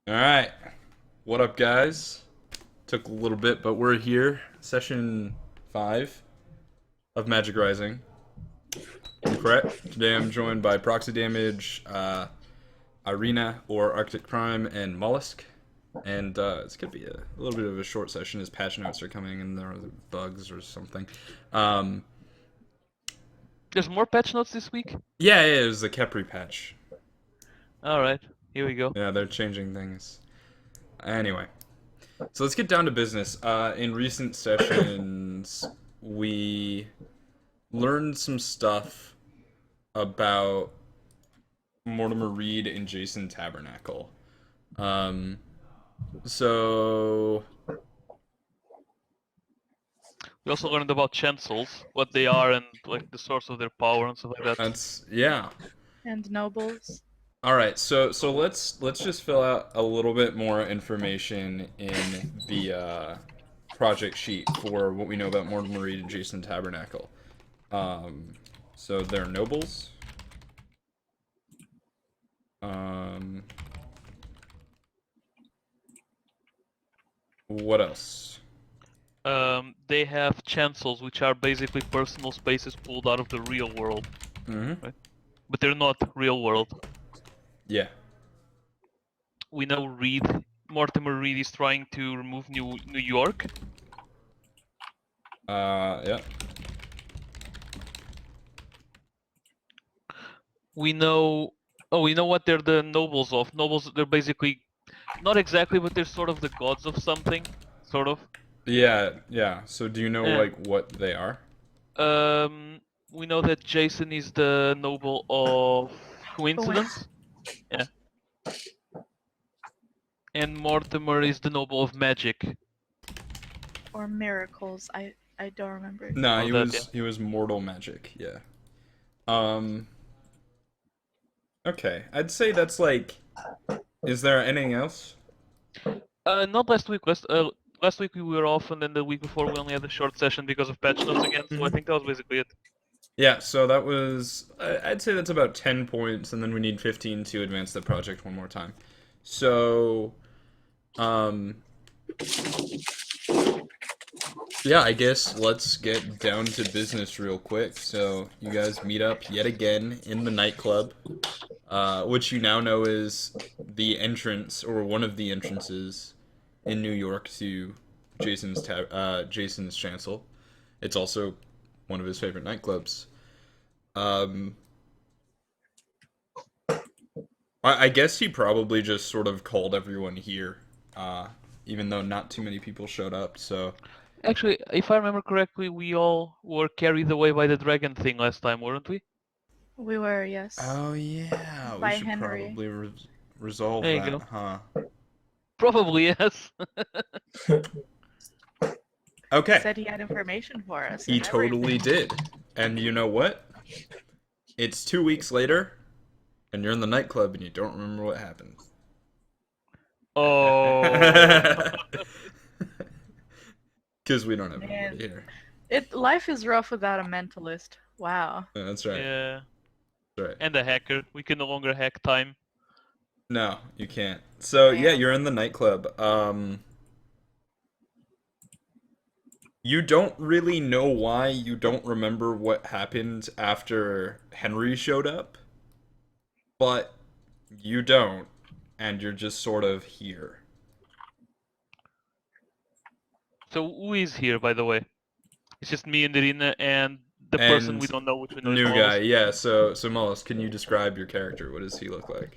All right. What up, guys? Took a little bit, but we're here. Session 5 of Magic Rising. I'm correct. Today I'm joined by Proxy Damage, Irina, or Arctic Prime, and Mollusk. And it's going to be a little bit of a short session as patch notes are coming and there are bugs or something. Um, There's more patch notes this week? yeah, it was the Kepri patch. Alright, here we go. Yeah, they're changing things. Anyway. So let's get down to business. In recent sessions, we learned some stuff about Mortimer Reed and Jason Tabernacle. Um, so We also learned about chancels, what they are and like the source of their power and stuff like that. that's yeah. And nobles. All right, so let's just fill out a little bit more information in the project sheet for what we know about Mortimer Reed and Jason Tabernacle. Um, so they're nobles. Um, what else? They have chancels, which are basically personal spaces pulled out of the real world, Mm-hmm. right? But they're not real world. Yeah. We know Mortimer Reed is trying to remove New York. Yeah. We know what they're the nobles of. Nobles, they're basically, not exactly, but they're sort of the gods of something, sort of. Yeah. So do you know Yeah. like what they are? Um, we know that Jason is the noble of coincidence. Yeah. And Mortimer is the noble of magic. Or miracles. I don't remember. No, Oh, that, yeah. he was mortal magic. Yeah. Um. Okay. I'd say that's like. Is there anything else? Not last week. Last week we were off, and then the week before we only had a short session because of patch notes again. So I think that was basically it. Yeah. So that was. I'd say that's about 10 points, and then we need 15 to advance the project one more time. So. Um. Yeah, I guess let's get down to business real quick. So you guys meet up yet again in the nightclub, which you now know is the entrance or one of the entrances in New York to Jason's chancel. It's also one of his favorite nightclubs. Um, I guess he probably just sort of called everyone here, even though not too many people showed up. So Actually, if I remember correctly, we all were carried away by the dragon thing last time, weren't we? We were, yes. oh yeah, we By should Henry. probably resolve There you that, go. huh? Probably yes. Okay, Said he had information for us he and totally everything. did. And you know what? It's 2 weeks later, and you're in the nightclub and you don't remember what happened. Oh. Because we don't have Man, anybody here. life is rough without a mentalist. Wow. Yeah, that's right. Yeah. That's right. And a hacker. We can no longer hack time. No, you can't. So yeah, Damn. you're in the nightclub. You don't really know why you don't remember what happened after Henry showed up, but you don't, and you're just sort of here. So who is here, by the way? It's just me and Irina and the person we And don't know, which we know is new guy, Mollusk. yeah. So Mullis, can you describe your character? What does he look like?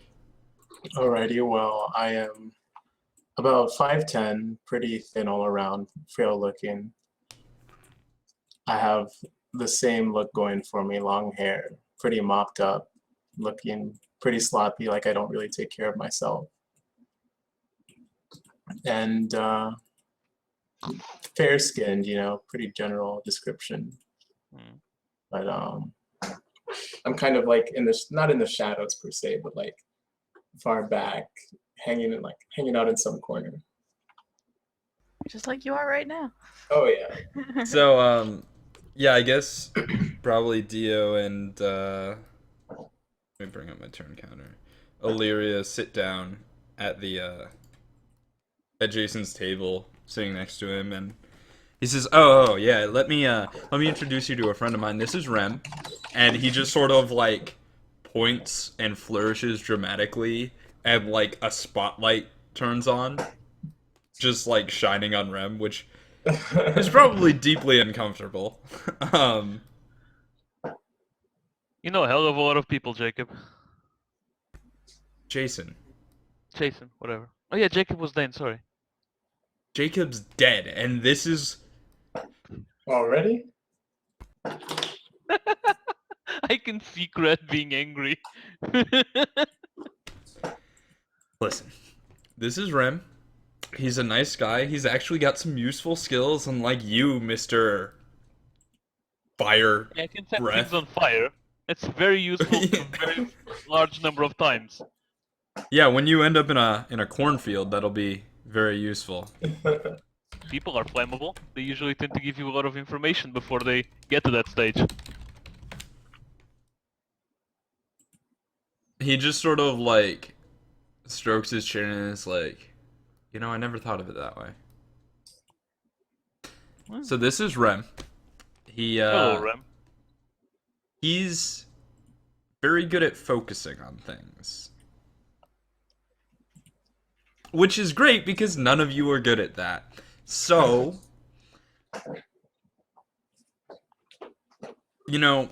Alrighty, well, I am about 5'10", pretty thin all around, frail looking. I have the same look going for me, long hair, pretty mopped up, looking pretty sloppy, like I don't really take care of myself. And fair-skinned, pretty general description. Hmm. But I'm kind of like not in the shadows per se, but like far back, hanging out in some corner. Just like you are right now. Oh yeah. So yeah, I guess probably Dio and let me bring up my turn counter. Illyria sit down at the at Jason's table, sitting next to him, and he says, "Oh, yeah, let me introduce you to a friend of mine. This is Rem," and he just sort of like points and flourishes dramatically, and like a spotlight turns on, just like shining on Rem, which is probably deeply uncomfortable. um, You know a hell of a lot of people, Jacob. Jason, Jason, whatever. Oh yeah, Jacob was Dane, sorry. Jacob's dead, and this is Already? I can see Krat being angry. listen. This is Rem. He's a nice guy. He's actually got some useful skills, unlike you, Mister Fire. I can set Breath. things on fire. It's very useful a very large number of times. Yeah, when you end up in a cornfield, that'll be very useful. People are flammable. They usually tend to give you a lot of information before they get to that stage. He just sort of like strokes his chin and is like, I never thought of it that way. So this is Rem. Hello, Rem. He's very good at focusing on things. Which is great because none of you are good at that. So, a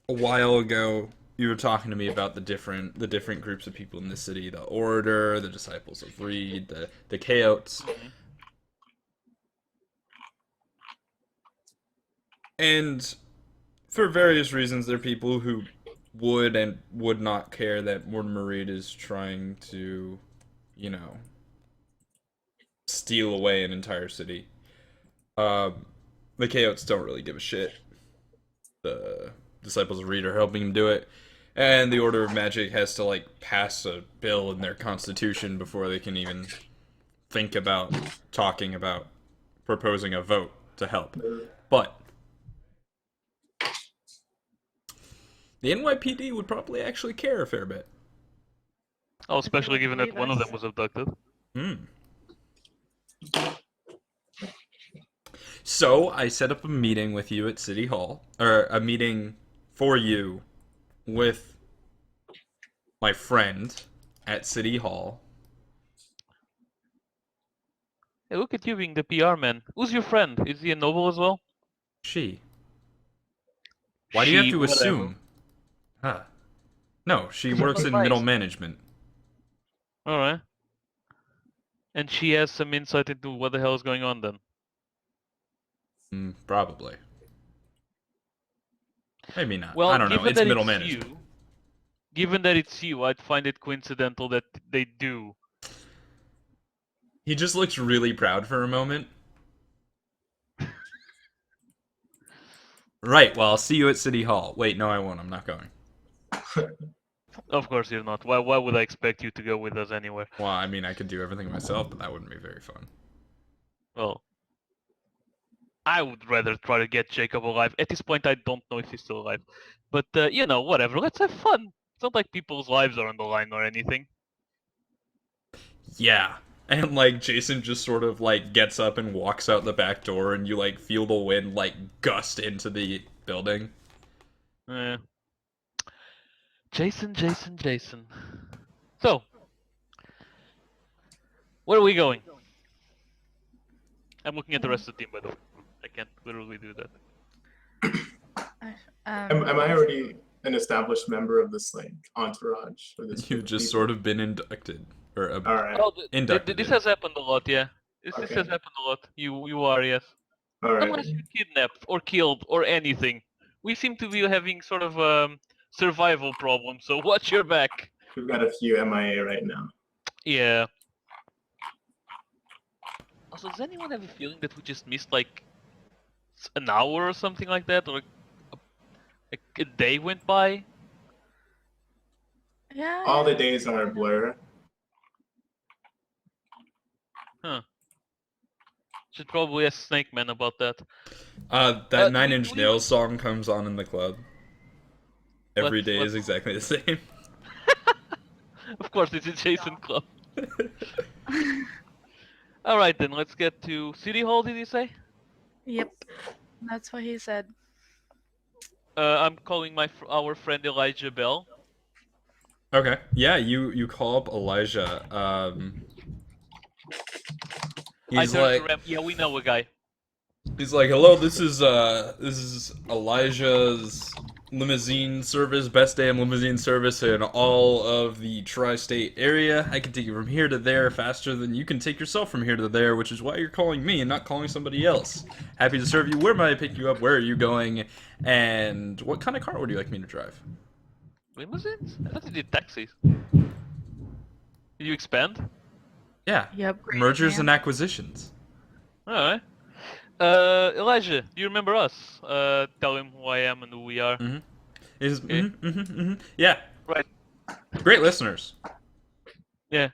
while ago you were talking to me about the different groups of people in the city, the Orator, the Disciples of Reed, the Chaotes. And for various reasons, there are people who would and would not care that Mortimer Reed is trying to, steal away an entire city. The Chaotes don't really give a shit. The Disciples of Reed are helping him do it. And the Order of Magic has to, pass a bill in their constitution before they can even think about talking about proposing a vote to help. But the NYPD would probably actually care a fair bit. Oh, especially given that believe one of us. them was abducted. So I set up a meeting with you at City Hall, or a meeting for you with my friend at City Hall. Hey, look at you being the PR man. Who's your friend? Is he a noble as well? She. Why do you have to whatever. assume? Huh. No, she works in Nice. middle management. Alright. And she has some insight into what the hell is going on then. Probably. Maybe not. Well, I don't know. given It's that middle it's management. you, given that it's you, I'd find it coincidental that they do. He just looks really proud for a moment. Right, well, I'll see you at City Hall. Wait, no, I won't. I'm not going. Of course you're not. Why would I expect you to go with us anywhere? Well, I mean, I could do everything myself, but that wouldn't be very fun. Well, I would rather try to get Jacob alive. At this point, I don't know if he's still alive. But, whatever. Let's have fun. It's not like people's lives are on the line or anything. Yeah. And, Jason just sort of, gets up and walks out the back door, and you, feel the wind, gust into the building. Eh. Jason. So, where are we going? I'm looking at the rest of the team, by the way. I can't literally do that. Am I already an established member of this entourage? Or this You've just sort of been inducted. Or All right. Oh, inducted this in. has happened a lot, yeah. This Okay. has happened a lot. You are, yes. All right. Unless you're kidnapped or killed or anything. We seem to be having sort of survival problems, so watch your back. We've got a few MIA right now. Yeah. Also, does anyone have a feeling that we just missed an hour or something like that, or a day went by? Yeah. All the days are a blur. Should probably ask Snake Man about that. That Nine we- Inch we- Nails song comes on in the club. Every What- day what- is exactly the same. Of course, it's a Jason Club. All right then, let's get to City Hall. Did you say? Yep. That's what he said. I'm calling our friend Elijah Bell. Okay. Yeah, you call up Elijah. I He's turned to like Rem. Yeah, we know a guy. hello, this is Elijah's limousine service, best damn limousine service in all of the tri-state area. I can take you from here to there faster than you can take yourself from here to there, which is why you're calling me and not calling somebody else. Happy to serve you. Where might I pick you up? Where are you going? And what kind of car would you like me to drive? Limousines? I thought you did taxis. Did you expand? Yeah. Yep. Great Mergers man. and acquisitions. Alright. Elijah, do you remember us? Tell him who I am and who we are. Okay. Yeah. Right. Great listeners. Yeah.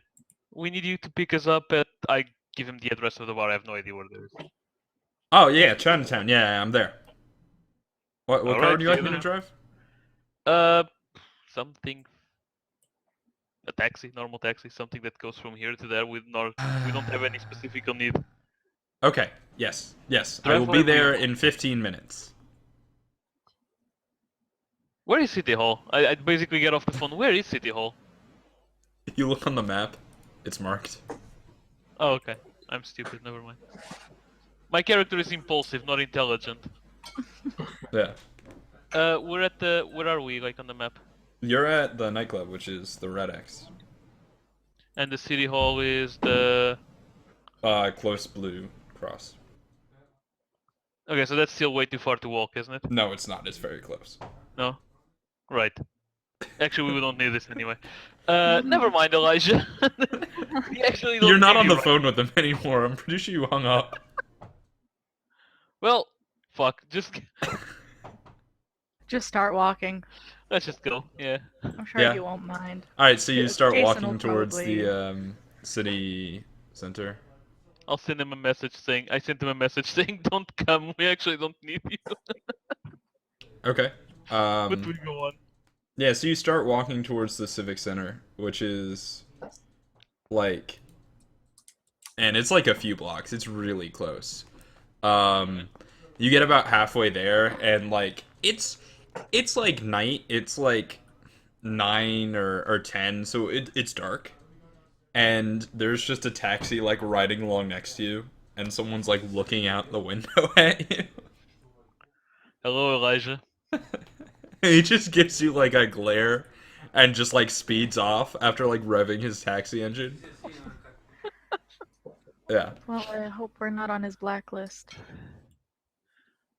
We need you to pick us up at. I give him the address of the bar. I have no idea where it is. Oh yeah, Chinatown. Yeah, I'm there. What car Alright, would you like see me you to there. drive? Something. A taxi, normal taxi, something that goes from here to there. We don't have any specific need. Okay. Yes. Yes. I Drive will be wherever you there want. in 15 minutes. Where is City Hall? I basically get off the phone. Where is City Hall? You look on the map. It's marked. Oh, okay. I'm stupid. Never mind. My character is impulsive, not intelligent. Yeah. We're at the. Where are we? Like on the map. You're at the nightclub, which is the Red X. And the City Hall is the. Close blue cross. Okay, so that's still way too far to walk, isn't it? No, it's not. It's very close. No. Right. Actually, we don't need this anyway. Never mind, Elijah. We actually don't You're not need on you the right phone with him anymore. I'm pretty sure you hung up. Well, fuck. Just Just start walking. let's just go. Yeah. I'm sure Yeah. you won't mind. All right, so you Yeah, start Jason walking will towards probably- the city center. I'll send him a message saying. I sent him a message saying, "Don't come. We actually don't need you." Okay. But we go on. Yeah, so you start walking towards the Civic Center, which is like, and it's like a few blocks. It's really close. You get about halfway there, and like it's like night. It's like 9 or 10, so it's dark. And there's just a taxi like riding along next to you, and someone's like looking out the window at you. Hello, Elijah. He just gives you like a glare and just like speeds off after like revving his taxi engine. Yeah. Well, I hope we're not on his blacklist.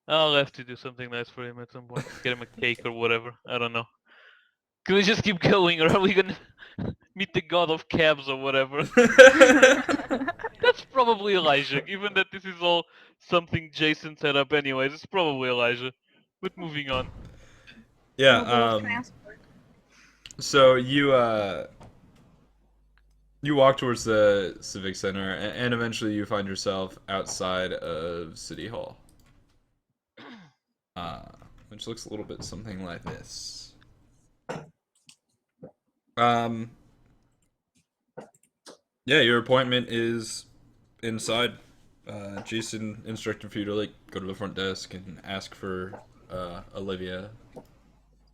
I'll have to do something nice for him at some point. Get him a cake or whatever. I don't know. Can we just keep going, or are we gonna meet the god of cabs or whatever? That's probably Elijah, given that this is all something Jason set up anyways. It's probably Elijah. But moving on. Yeah, Mobile transport. so you walk towards the Civic Center, and eventually you find yourself outside of City Hall. Which looks a little bit something like this. Yeah, your appointment is inside. Jason instructed for you to like go to the front desk and ask for Olivia.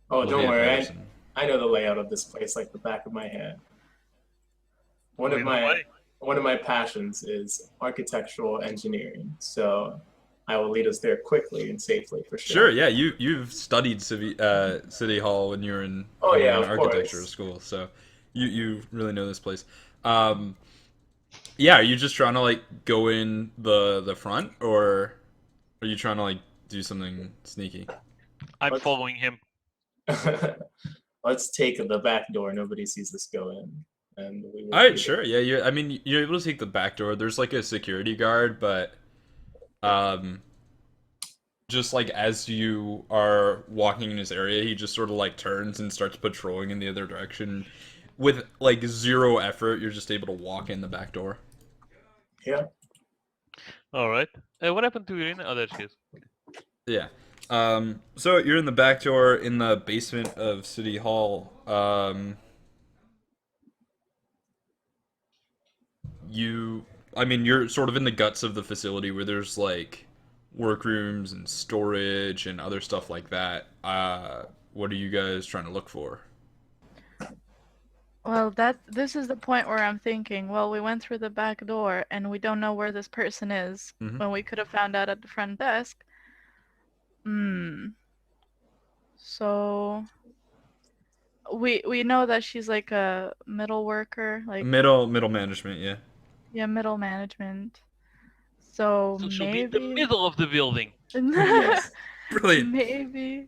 Oh, don't Olivia worry. Patterson. I know the layout of this place like the back of my hand. One of Either my way. one of my passions is architectural engineering, so I will lead us there quickly and safely for sure. Sure, yeah, you've studied City Hall when you were in, Oh, when you yeah, were in of architecture course. school, so you really know this place. Yeah, are you just trying to like go in the front, or are you trying to like do something sneaky? I'm Let's- following him. Let's take the back door. Nobody sees us go in, and we will All right, be sure, yeah, I mean, you're able to take the back door. There's like a security guard, but just like as you are walking in his area, he just sort of like turns and starts patrolling in the other direction. With like zero effort, you're just able to walk in the back door. Yeah. Alright. What happened to Irina? Oh, there she is. Yeah. So you're in the back door in the basement of City Hall. You I mean, you're sort of in the guts of the facility where there's like workrooms and storage and other stuff like that. What are you guys trying to look for? Well, this is the point where I'm thinking, well, we went through the back door and we don't know where this person is Mhm. when we could have found out at the front desk. So we know that she's like a middle worker, like Middle management, yeah. yeah, middle management. So So she'll be in the maybe middle of the building. Yes. Brilliant. maybe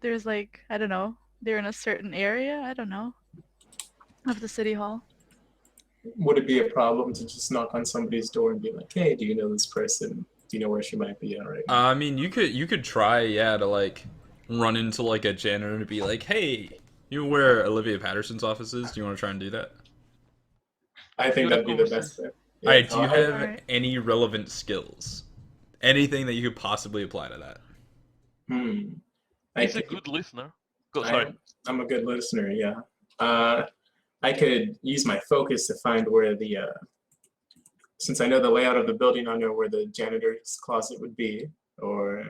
there's like, I don't know, they're in a certain area, I don't know, of the city hall. Would it be a problem to just knock on somebody's door and be like, "Hey, do you know this person? Do you know where she might be at right now?" I mean, you could try, yeah, to like run into like a janitor and be like, "Hey, you know where Olivia Patterson's office is? Do you want to try and do that?" I think Good that'd be the best thing. All right, do you I- have Alright. any relevant skills? Anything that you could possibly apply to that? I He's a could- good listener. Go, sorry. I'm a good listener, yeah. I could use my focus to find where the, since I know the layout of the building, I know where the janitor's closet would be, or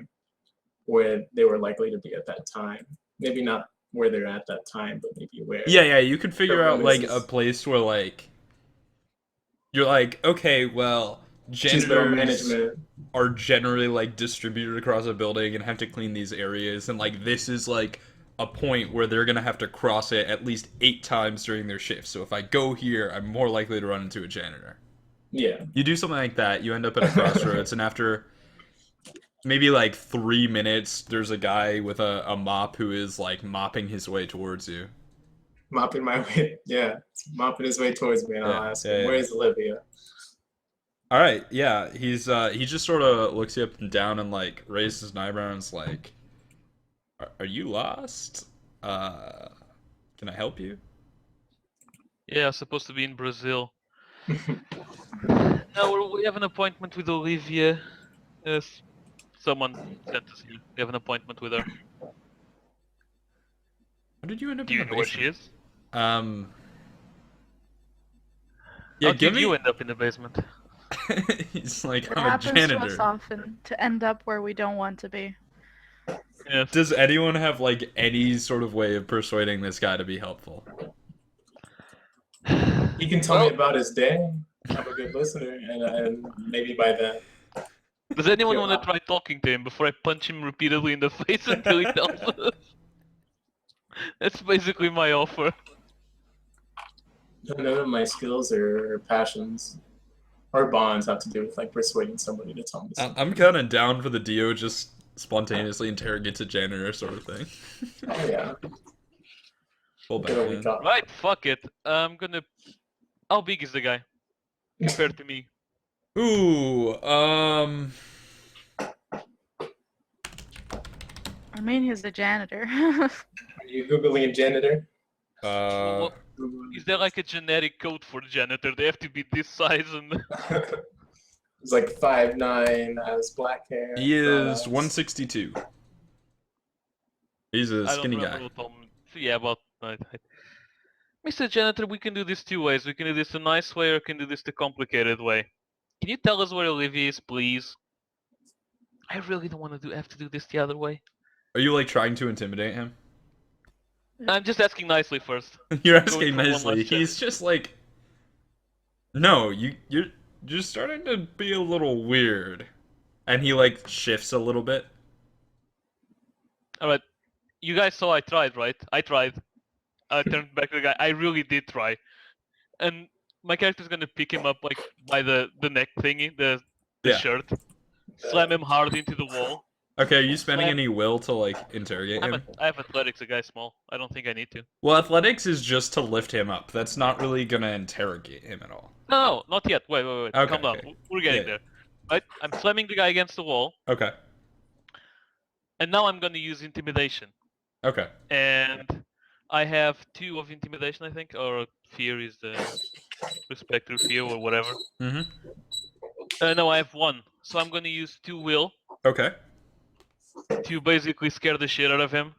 where they were likely to be at that time. Maybe not where they're at that time, but maybe where. Yeah, you could figure out like releases. a place where like you're like, okay, well, She's middle janitors management. are generally like distributed across a building and have to clean these areas, and like this is like a point where they're gonna have to cross it at least 8 times during their shift. So if I go here, I'm more likely to run into a janitor. Yeah. You do something like that, you end up at a crossroads, and after maybe like 3 minutes, there's a guy with a mop who is like mopping his way towards you. Mopping my way. Yeah. Mopping his way towards me, and I'll Yeah, ask yeah, him, yeah. "Where's Olivia?" All right, yeah, he just sort of looks you up and down and like raises an eyebrow and is like, "Are you lost? Can I help you?" Yeah, supposed to be in Brazil. No, we have an appointment with Olivia. Yes, someone sent us here. We have an appointment with her. How did you end up Do in you the know where she basement? is? Yeah, How give did you me. end up in the basement? He's like, It I'm a happens to us janitor. often to end up where we don't want to be. Yes. Does anyone have like any sort of way of persuading this guy to be helpful? He can tell me Well- about his day. I'm a good listener, and maybe by then. Does anyone Yo, want to try talking to him before I punch him repeatedly in the face until he tells us? That's basically my offer. None of my skills or passions or bonds have to do with like persuading somebody to tell me something. I'm kind of down for the Dio just spontaneously interrogates a janitor sort of thing. Oh yeah. Full Get a week Batman. off. Right, fuck it. I'm gonna. How big is the guy compared to me? Ooh, I mean, he's the janitor. Are you googling janitor? Well, is there like a genetic code for janitor? They have to be this size and. He's like 5'9", has black hair. he is brown 162. He's a I don't skinny remember guy. what Tom. Yeah, about my height. Mr. Janitor, we can do this 2 ways. We can do this the nice way, or we can do this the complicated way. Can you tell us where Olivia is, please? I really don't want to have to do this the other way. Are you like trying to intimidate him? I'm just asking nicely first. You're Going asking for one nicely. last He's just like, no, you're starting to be a little weird, and he like shifts a little bit. All right, you guys saw I tried, right? I tried. I turned back to the guy. I really did try, and my character's gonna pick him up like by the neck thingy, the Yeah. shirt, slam him hard into the wall. Okay, are you spending Slam. any will to like interrogate him? I have athletics. The guy's small. I don't think I need to. Well, athletics is just to lift him up. That's not really gonna interrogate him at all. No, not yet. Wait. Okay, Calm down. okay. We're getting Yeah. there. Right? I'm slamming the guy against the wall, Okay. and now I'm gonna use intimidation. Okay. And I have 2 of intimidation, I think, or fear is the respect or fear or whatever. Mm-hmm. No, I have 1. So I'm gonna use 2 will Okay. to basically scare the shit out of him.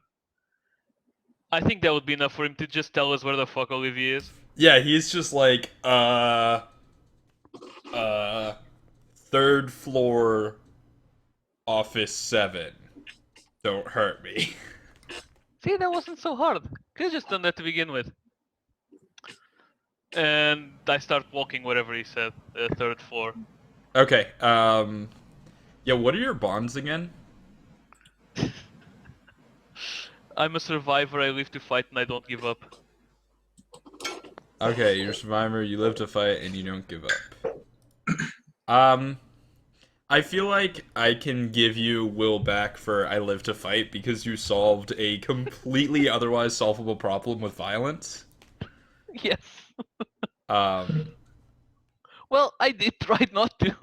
I think that would be enough for him to just tell us where the fuck Olivia is. Yeah, he's just like, third floor, office 7. Don't hurt me. See, that wasn't so hard. Could've just done that to begin with. And I start walking wherever he said, the third floor. Okay. Yeah. What are your bonds again? I'm a survivor, I live to fight, and I don't give up. Okay, you're a survivor. You live to fight, and you don't give up. I feel like I can give you will back for I live to fight because you solved a completely otherwise solvable problem with violence. Yes. Um, Well, I did try not to.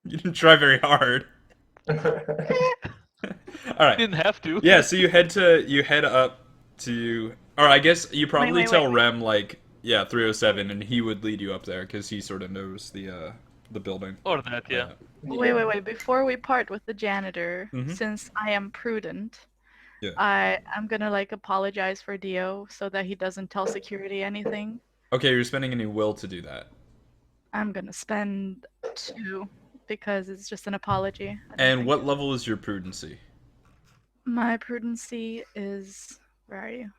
you didn't try very hard. All right. Didn't have to. Yeah, so you head up to, or I guess you probably wait, tell wait. Rem like, yeah, 307, and he would lead you up there because he sort of knows the building. Or that, yeah. Wait. Before we part with the janitor, Mhm. since I am prudent, Yeah. I'm gonna like apologize for Dio so that he doesn't tell security anything. Okay, you're spending any will to do that. I'm gonna spend 2 because it's just an apology. I don't And think- what level is your prudency? My prudency is. Where are you?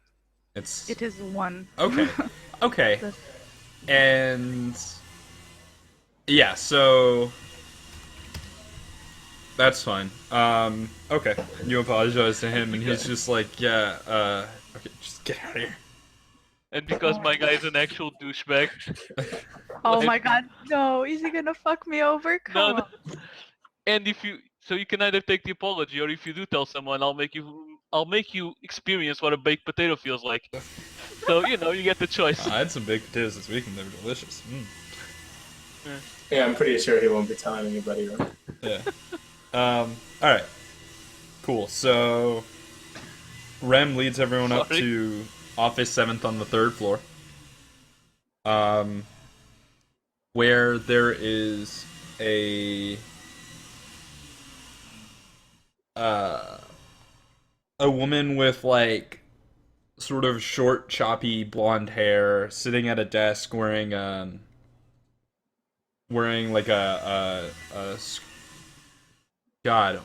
It's It is 1. okay. Okay. That's- And yeah, so that's fine. Okay. You apologize to him, and he's just like, yeah, okay, just get out of here. And because my guy is an actual douchebag. Oh Like- my god, no! Is he gonna fuck me over? Come No, on. and if you, so you can either take the apology, or if you do tell someone, I'll make you experience what a baked potato feels like. So you know, you get the choice. I had some baked potatoes this week, and they were delicious. Yeah, I'm pretty sure he won't be telling anybody. Right? Yeah. All right. Cool. So Rem leads everyone up Sorry. to office 7th on the 3rd floor. Where there is a woman with like sort of short, choppy blonde hair sitting at a desk wearing like God,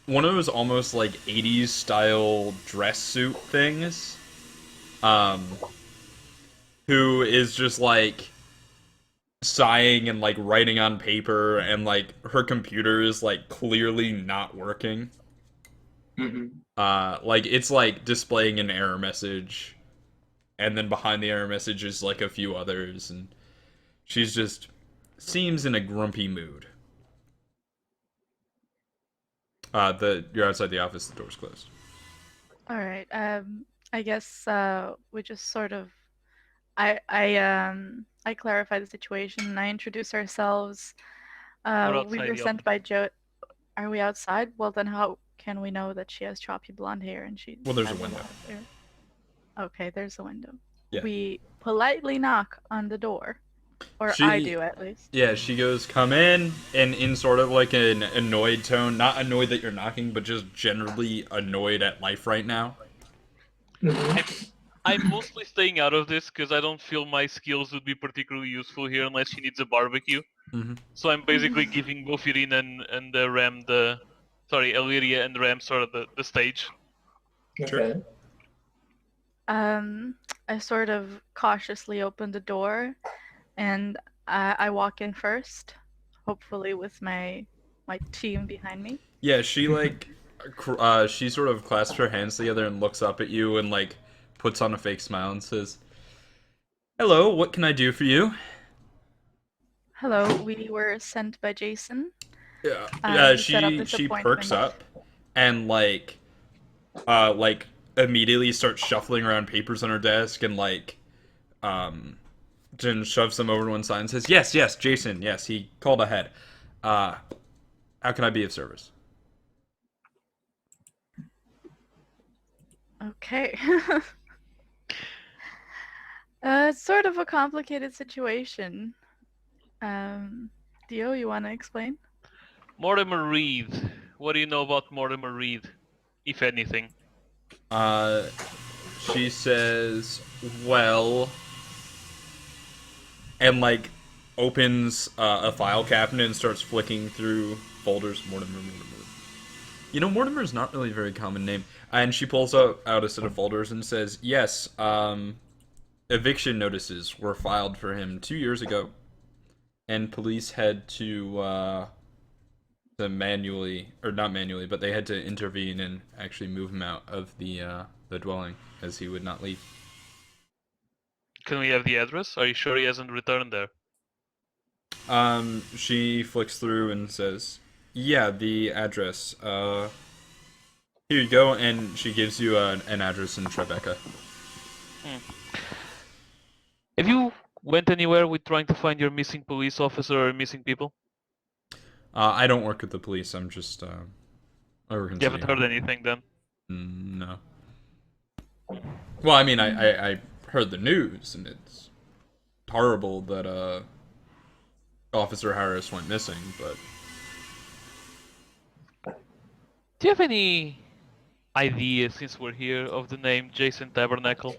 one of those almost like 80s style dress suit things. Who is just like sighing and like writing on paper, and like her computer is like clearly not working. Mm-hmm. Like it's like displaying an error message, and then behind the error message is like a few others, and she's just seems in a grumpy mood. You're outside the office, the door's closed. All right. I guess we just sort of. I clarify the situation and I introduce ourselves. We outside were the sent by Joe. Are we outside? Well, then how can we know that she has choppy blonde hair and she? Well, there's a has window. lot of hair? Okay, there's a window. Yeah. We politely knock on the door, or She- I do at least. Yeah, she goes, "Come in," and in sort of like an annoyed tone, not annoyed that you're knocking, but just generally annoyed at life right now. I'm mostly staying out of this because I don't feel my skills would be particularly useful here unless she needs a barbecue. Mhm. So I'm basically giving both Irina and Ram Illyria and Ram sort of the stage. Okay. I sort of cautiously open the door, and I walk in first, hopefully with my team behind me. Yeah, she like, she sort of clasps her hands together and looks up at you and like puts on a fake smile and says, "Hello, what can I do for you?" Hello, we were sent by Jason. Yeah, to set up this she appointment. perks up and like immediately starts shuffling around papers on her desk and like then shoves them over to one side and says, "Yes, Jason, yes, he called ahead. How can I be of service?" Okay. It's sort of a complicated situation. Dio, you want to explain? Mortimer Reed. What do you know about Mortimer Reed, if anything? She says, "Well," and like opens a file cabinet and starts flicking through folders. Mortimer. You know, Mortimer's not really a very common name. And she pulls out a set of folders and says, yes, eviction notices were filed for him 2 years ago. And police had to manually, or not manually, but they had to intervene and actually move him out of the dwelling, as he would not leave. Can we have the address? Are you sure he hasn't returned there? She flicks through and says, yeah, the address. Here you go, and she gives you an address in Tribeca. Have you went anywhere with trying to find your missing police officer or missing people? I don't work with the police. I'm just I work in You haven't city heard hall. anything then? No. Well, I mean, I heard the news, and it's horrible that Officer Harris went missing, but Do you have any idea, since we're here, of the name Jason Tabernacle?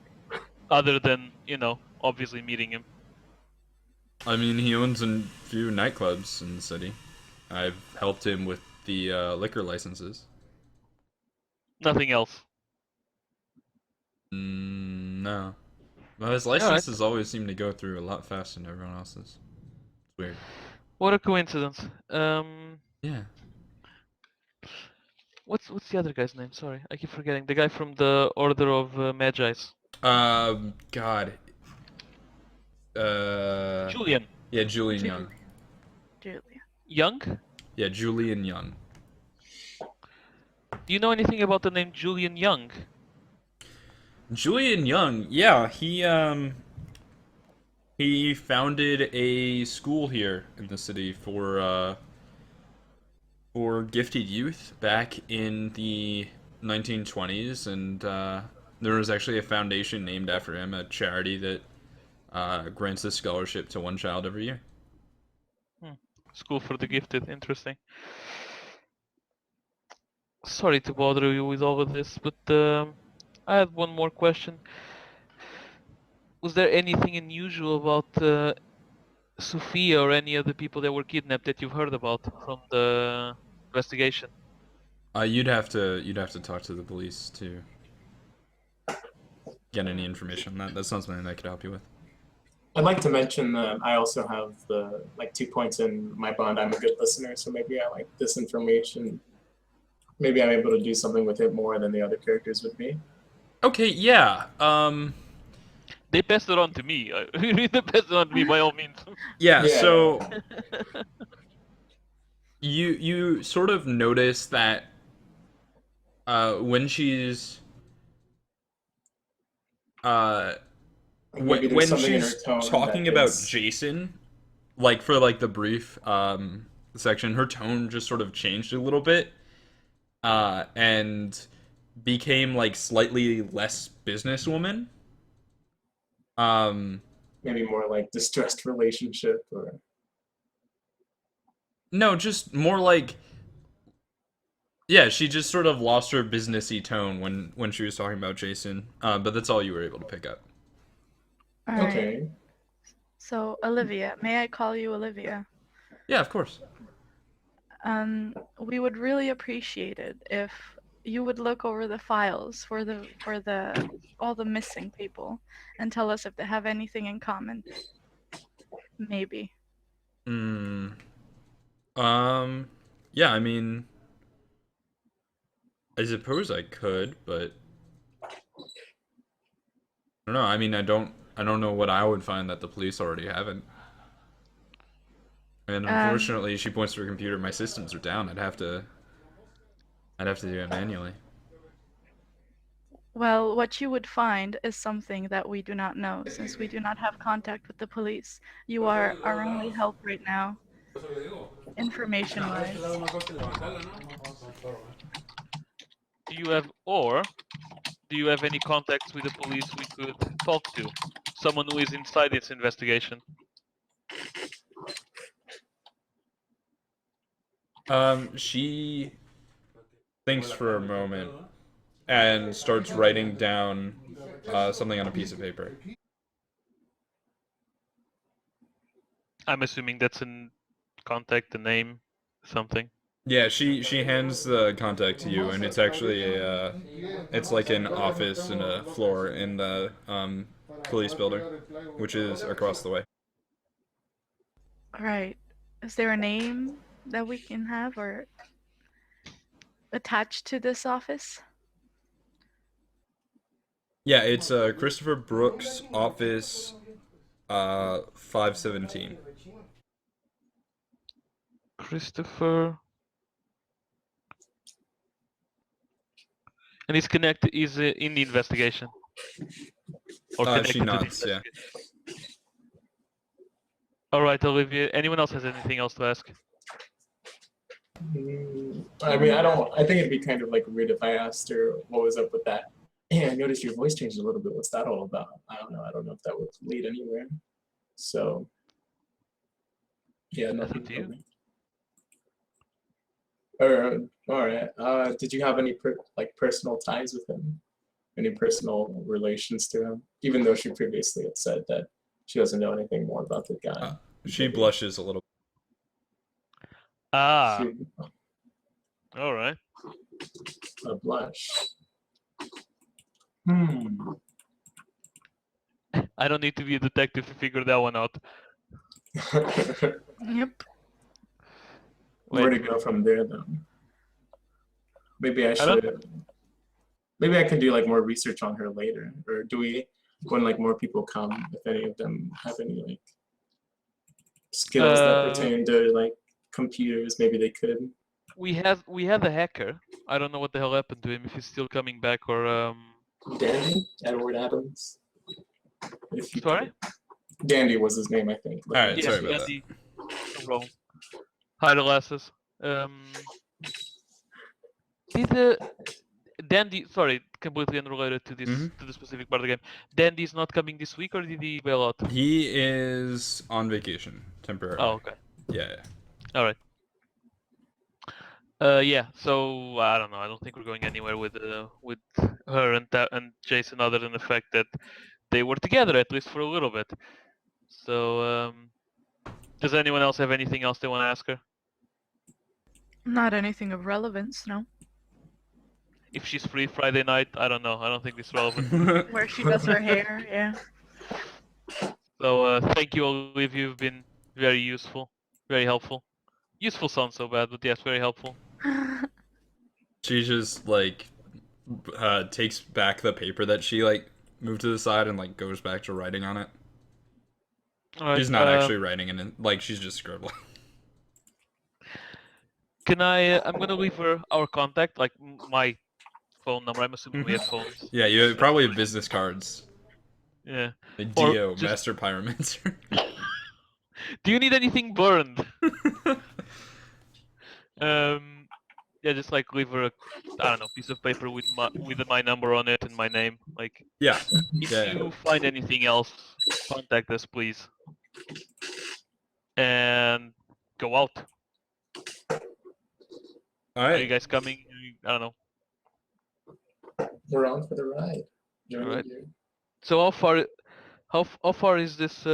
Other than, you know, obviously meeting him. I mean, he owns a few nightclubs in the city. I've helped him with the liquor licenses. Nothing else. No. But his licenses always seem to go through a lot faster than everyone else's. It's weird. What a coincidence. Yeah. What's the other guy's name? Sorry, I keep forgetting. The guy from the Order of Magi's. God. Julian. Yeah, Julian Young. Julia. Young? Yeah, Julian Young. Do you know anything about the name Julian Young? Julian Young, yeah, he founded a school here in the city for gifted youth back in the 1920s, and there was actually a foundation named after him, a charity that grants a scholarship to one child every year. School for the Gifted, interesting. Sorry to bother you with all of this, but I had one more question. Was there anything unusual about Sophia or any of the people that were kidnapped that you've heard about from the investigation? You'd have to talk to the police to get any information on that. That's not something I could help you with. I'd like to mention that I also have the 2 points in my bond. I'm a good listener, so maybe I like this information. Maybe I'm able to do something with it more than the other characters would be. Okay, yeah. They passed it on to me. They passed it on to me by all means. Yeah, Yeah. so you sort of notice that when she's Maybe there's when something in her she's tone talking that about is- Jason, like for like the brief section, her tone just sort of changed a little bit and became like slightly less businesswoman. maybe more like distressed relationship or No, just more like, yeah, she just sort of lost her businessy tone when she was talking about Jason. But that's all you were able to pick up. All right. okay. So, Olivia, may I call you Olivia? Yeah, of course. We would really appreciate it if you would look over the files for all the missing people and tell us if they have anything in common. Maybe. Yeah, I mean, I suppose I could, but I don't know. I mean, I don't know what I would find that the police already haven't. And unfortunately, she points to her computer. My systems are down. I'd have to do it manually. Well, what you would find is something that we do not know, since we do not have contact with the police. You are our only help right now, information-wise. Do you have any contacts with the police we could talk to? Someone who is inside this investigation? She thinks for a moment and starts writing down something on a piece of paper. I'm assuming that's in contact, the name, something. Yeah, she hands the contact to you, and it's actually it's like an office and a floor in the police building, which is across the way. All right. Is there a name that we can have or attached to this office? Yeah, it's Christopher Brooks office 517. Christopher. And he's connected. Is in the investigation. Or connected She to the nods, yeah. investigation. All right, Olivia. Anyone else has anything else to ask? I mean, I think it'd be kind of like weird if I asked her what was up with that. Hey, I noticed your voice changed a little bit. What's that all about? I don't know. I don't know if that would lead anywhere. So, yeah, That's nothing up to you. from me. All right. Did you have any personal ties with him? Any personal relations to him? Even though she previously had said that she doesn't know anything more about the guy. She blushes a little. Ah, She, all right. a blush. I don't need to be a detective to figure that one out. Yep. Where to Wait, go from there, though? Maybe I don't- should. Maybe I can do like more research on her later, or do we? When like more people come, if any of them have any like skills that pertain to like computers, maybe they could. we have a hacker. I don't know what the hell happened to him. If he's still coming back or Dandy, Edward Adams. If you Sorry? could. Dandy was his name, I think. All right, Yes, sorry about that. Andy. No problem. Hi, the lasses. Did Dandy? Sorry, completely unrelated to this to the specific part of the game. Dandy's not coming this week, or did he bail out? He is on vacation temporarily. Oh, okay. Yeah. All right. Yeah. So I don't know. I don't think we're going anywhere with her and Jason, other than the fact that they were together at least for a little bit. So does anyone else have anything else they want to ask her? Not anything of relevance, no. If she's free Friday night, I don't know. I don't think it's relevant. Where she does her hair, yeah. So thank you, Olivia. You've been very useful, very helpful. Useful sounds so bad, but yes, very helpful. She just like takes back the paper that she like moved to the side and like goes back to writing on it. All right, She's not actually writing in it, like she's just scribbling. Can I? I'm gonna leave her our contact, like my phone number. I'm assuming we have phones. Yeah, you have probably have business cards. Yeah. Like Or Dio, just- Master Pyromancer. Do you need anything burned? Yeah, just like leave her a, I don't know, piece of paper with my number on it and my name. Like, Yeah. if Yeah. you find anything else, contact us, please. And go out. All Are you right. guys coming? I don't know. We're on for the ride. Joining Alright. you. So how far is this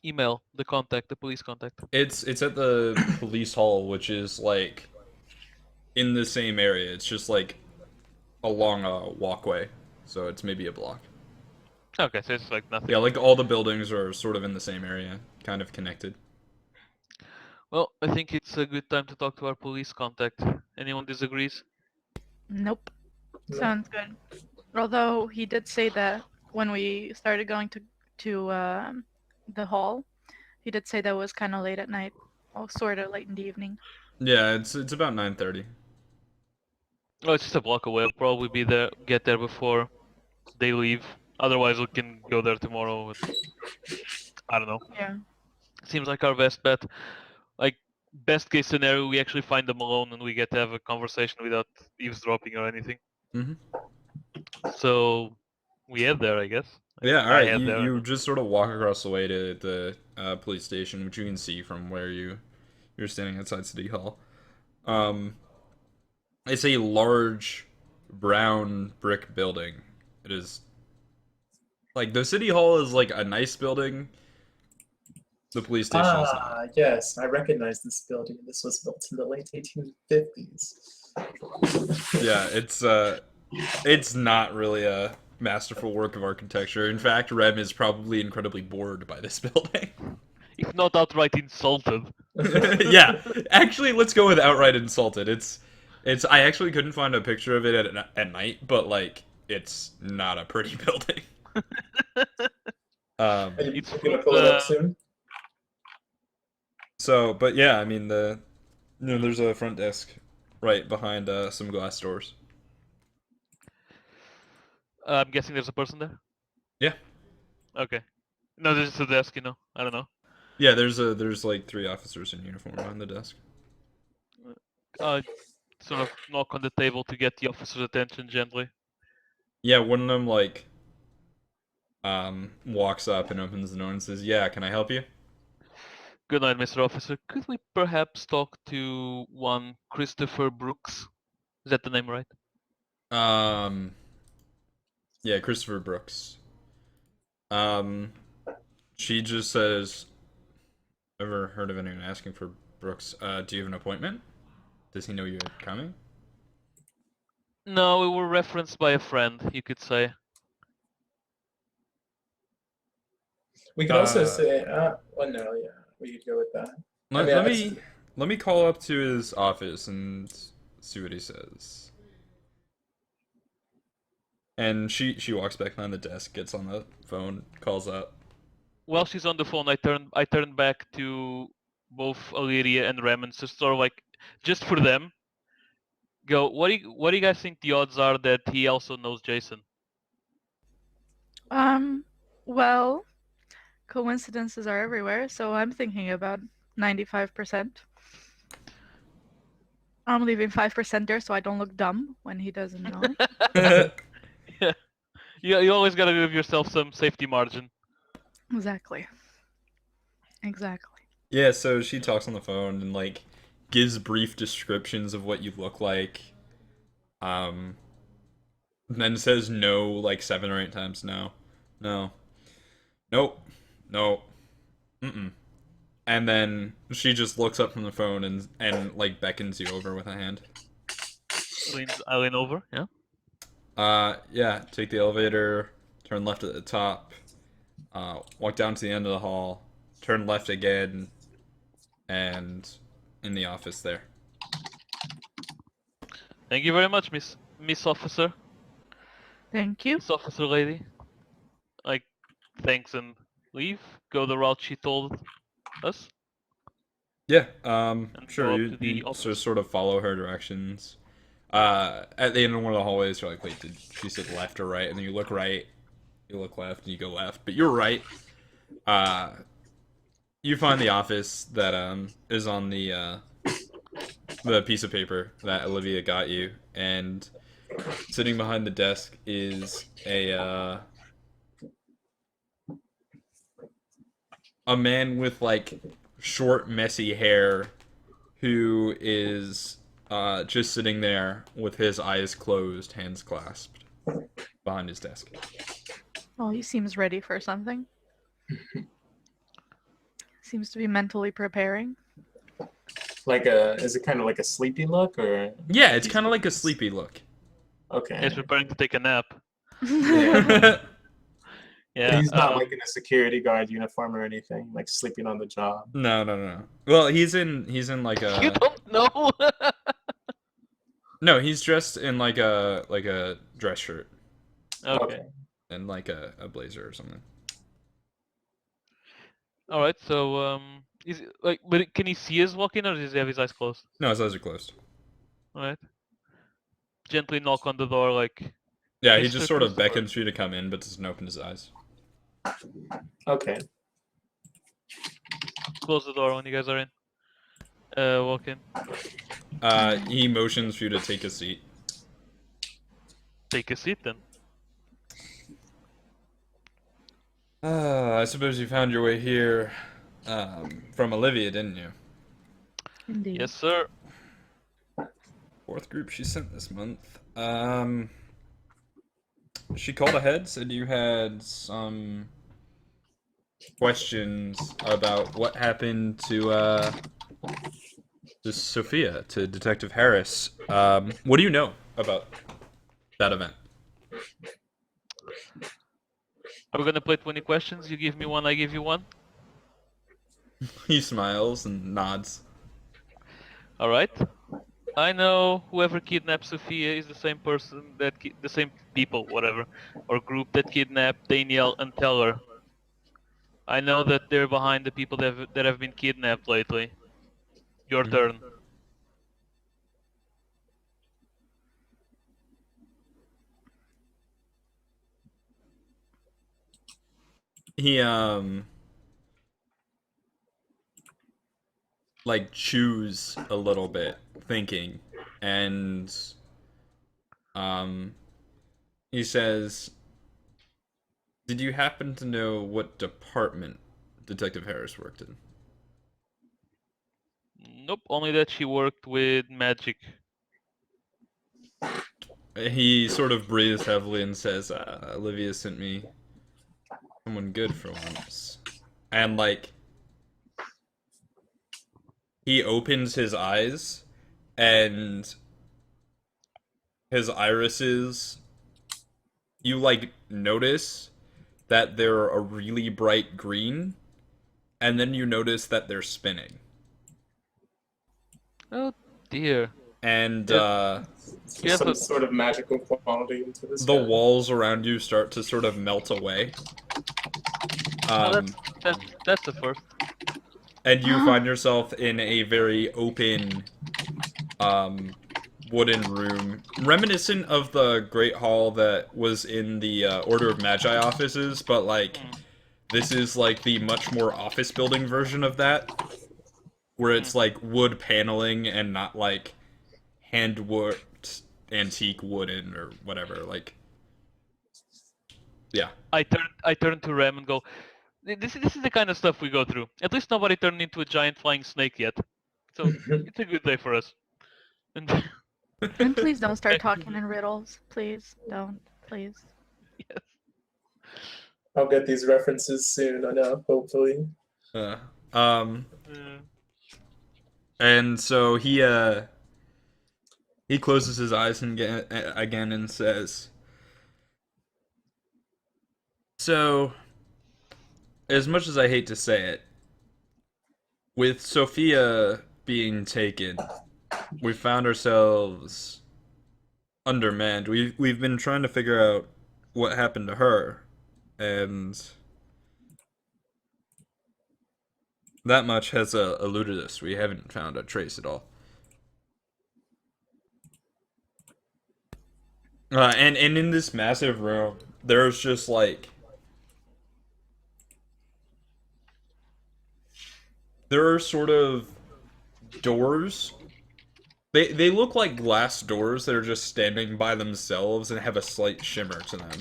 email? The contact, the police contact. It's at the police hall, which is like in the same area. It's just like along a walkway, so it's maybe a block. Okay, so it's like nothing. Yeah, like all the buildings are sort of in the same area, kind of connected. Well, I think it's a good time to talk to our police contact. Anyone disagrees? Nope. No. Sounds good. Although he did say that when we started going to the hall, he did say that was kind of late at night, or sort of late in the evening. Yeah, it's about 9:30. Oh, it's just a block away. I'll probably be there, get there before they leave. Otherwise, we can go there tomorrow. I don't know. Yeah. Seems like our best bet. Like, best case scenario, we actually find them alone and we get to have a conversation without eavesdropping or anything. Mhm. So, we head there, I guess. Yeah, all I right. head there. You just sort of walk across the way to the police station, which you can see from where you're standing outside City Hall. It's a large brown brick building. It is like the City Hall is like a nice building, The police station is not. Ah, yes, I recognize this building. This was built in the late 1850s. Yeah, it's not really a masterful work of architecture. In fact, Rem is probably incredibly bored by this building. If not outright insulted. Yeah, actually, let's go with outright insulted. It's. I actually couldn't find a picture of it at night, but like, it's not a pretty building. Are you It's gonna from pull it up the- soon? So, but yeah, I mean there's a front desk right behind some glass doors. I'm guessing there's a person there. Yeah. Okay. No, there's just a desk. I don't know. Yeah, there's like 3 officers in uniform behind the desk. Sort of knock on the table to get the officer's attention gently. Yeah, one of them like walks up and opens the door and says, "Yeah, can I help you?" Good night, Mr. Officer. Could we perhaps talk to one Christopher Brooks? Is that the name, right? Yeah, Christopher Brooks. She just says, "Ever heard of anyone asking for Brooks? Do you have an appointment? Does he know you're coming?" No, we were referenced by a friend, you could say. We could also Uh, say, well, no, yeah, we could go with that. Let, mean, let that's- me let me call up to his office and see what he says. And she walks back behind the desk, gets on the phone, calls up. While she's on the phone, I turn back to both Illyria and Rem and just sort of like, just for them, go, what do you guys think the odds are that he also knows Jason? Well, coincidences are everywhere, so I'm thinking about 95%. I'm leaving 5% there so I don't look dumb when he doesn't know. You always gotta give yourself some safety margin. Exactly. Exactly. Yeah, so she talks on the phone and like gives brief descriptions of what you look like. Then says no like 7 or 8 times. No. No. Nope. No. Mm-mm. And then she just looks up from the phone and like beckons you over with a hand. I lean over, yeah. Yeah, take the elevator, turn left at the top, walk down to the end of the hall, turn left again, and in the office there. Thank you very much, Miss Officer. Thank you. Miss Officer Lady. Like, thanks and leave. Go the route she told us. Yeah, And sure, go up you, to the you office. just sort of follow her directions. At the end of one of the hallways, you're like, wait, did she say left or right? And then you look right, you look left, and you go left. But you're right. You find the office that is on the piece of paper that Olivia got you, and sitting behind the desk is a man with like short, messy hair, who is just sitting there with his eyes closed, hands clasped, behind his desk. Oh, he seems ready for something. Seems to be mentally preparing. Is it kind of like a sleepy look, or Yeah, it's kind of like a sleepy look. okay? He's preparing to take a nap. Yeah. Yeah. He's not like in a security guard uniform or anything, like sleeping on the job. No. Well, he's in like You a don't know. no. He's dressed in like a dress shirt Okay. and like a blazer or something. All right. So but can he see us walking, or does he have his eyes closed? No, his eyes are closed. All right. Gently knock on the door, like. Yeah, he Mr. just sort of Christopher. beckons for you to come in, but doesn't open his eyes. Okay. Close the door when you guys are in. Walk in. He motions for you to take a seat. Take a seat then. I suppose you found your way here from Olivia, didn't you? Indeed. Yes, sir. 4th group she sent this month. She called ahead, said you had some questions about what happened to Sophia, to Detective Harris. What do you know about that event? Are we gonna play 20 questions? You give me one, I give you one. He smiles and nods. All right. I know whoever kidnapped Sophia is the same person that the same people, whatever, or group that kidnapped Danielle and Teller. I know that they're behind the people that have been kidnapped lately. Your turn. He like chews a little bit, thinking, and he says, "Did you happen to know what department Detective Harris worked in?" Nope, only that she worked with magic. He sort of breathes heavily and says, "Olivia sent me someone good for once," and like he opens his eyes, and his irises, you like notice that they're a really bright green, and then you notice that they're spinning. Oh dear. And Yeah, Some but- sort of magical quality into this. the guy. walls around you start to sort of melt away. Oh, that's the first. And you find yourself in a very open wooden room, reminiscent of the Great Hall that was in the Order of Magi offices, but like this is like the much more office building version of that, where it's like wood paneling and not like hand worked antique wooden or whatever. Like, yeah. I turn to Rem and go, this is the kind of stuff we go through. At least nobody turned into a giant flying snake yet. So it's a good day for us. And And please don't start talking in riddles. Please don't. Please. yes. I'll get these references soon enough, hopefully. And so he closes his eyes and again and says, "So, as much as I hate to say it, with Sophia being taken, we found ourselves undermanned. We've been trying to figure out what happened to her, and that much has eluded us. We haven't found a trace at all." And in this massive room, there's just like there are sort of doors. They look like glass doors that are just standing by themselves and have a slight shimmer to them.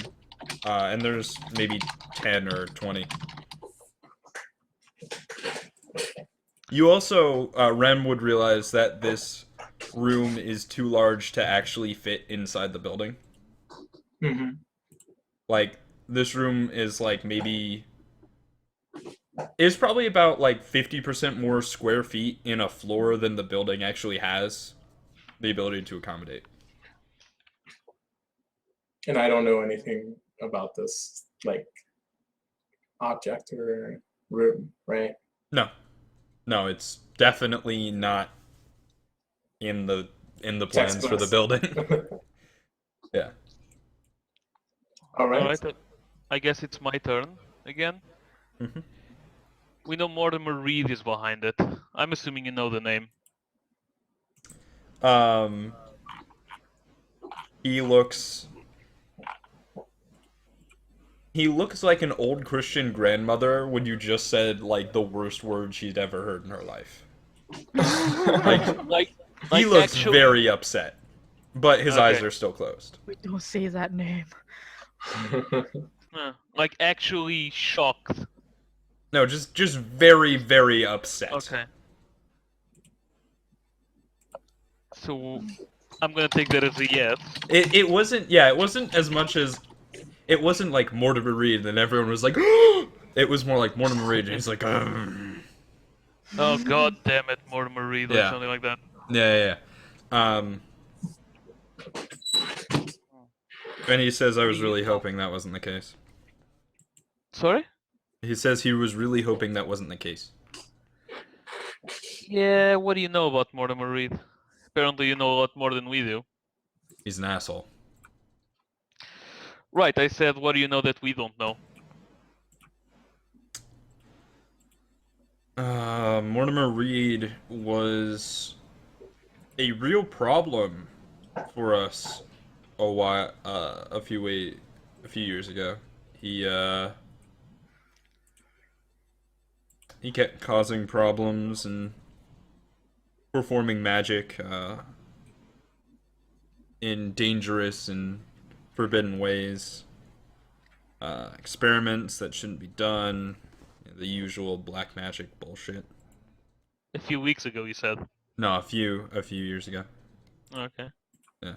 And there's maybe 10 or 20. You also, Rem would realize that this room is too large to actually fit inside the building. Mm-hmm. Like, this room is like maybe... It's probably about like 50% more square feet in a floor than the building actually has the ability to accommodate. And I don't know anything about this, like, object or room, right? No. No, it's definitely not in the plans for the building. Yeah. All right. Alright, I guess it's my turn again. Mhm. We know Mortimer Reed is behind it. I'm assuming you know the name. He looks like an old Christian grandmother when you just said like the worst word she'd ever heard in her life. Like He looks actually- very upset, but his eyes Okay. are still closed. We don't say that name. like actually shocked. No, just very, very upset. Okay. So I'm gonna take that as a yes. It wasn't as much as it wasn't like Mortimer Reed, and everyone was like, It was more like Mortimer Reed. He's like, Oh god damn it, Mortimer Reed, or Yeah. something like that. yeah. And he says, I was really hoping that wasn't the case. Sorry? He says he was really hoping that wasn't the case. Yeah, what do you know about Mortimer Reed? Apparently you know a lot more than we do. He's an asshole. Right, I said, what do you know that we don't know? Mortimer Reed was a real problem for us a few years ago. He kept causing problems and performing magic in dangerous and forbidden ways. Experiments that shouldn't be done. The usual black magic bullshit. A few weeks ago, you said. No, a few years ago. Okay. Yeah.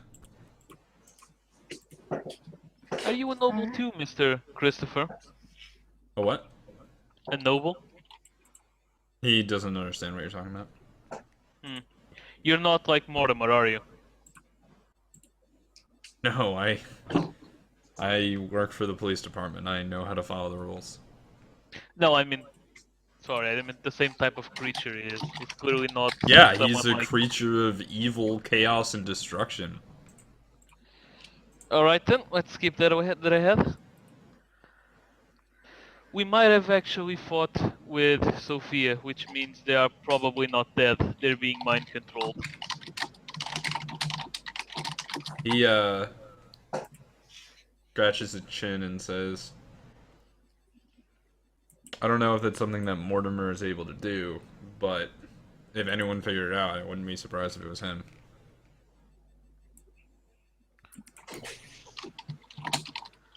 Are you a noble too, Mr. Christopher? A what? A noble? He doesn't understand what you're talking about. You're not like Mortimer, are you? No, I work for the police department. I know how to follow the rules. No, I mean... Sorry, I meant the same type of creature he is. He's clearly not Yeah, someone he's a like... creature of evil, chaos, and destruction. Alright then, let's skip that ahead. We might have actually fought with Sophia, which means they are probably not dead. They're being mind controlled. He scratches his chin and says, I don't know if that's something that Mortimer is able to do, but if anyone figured it out, I wouldn't be surprised if it was him.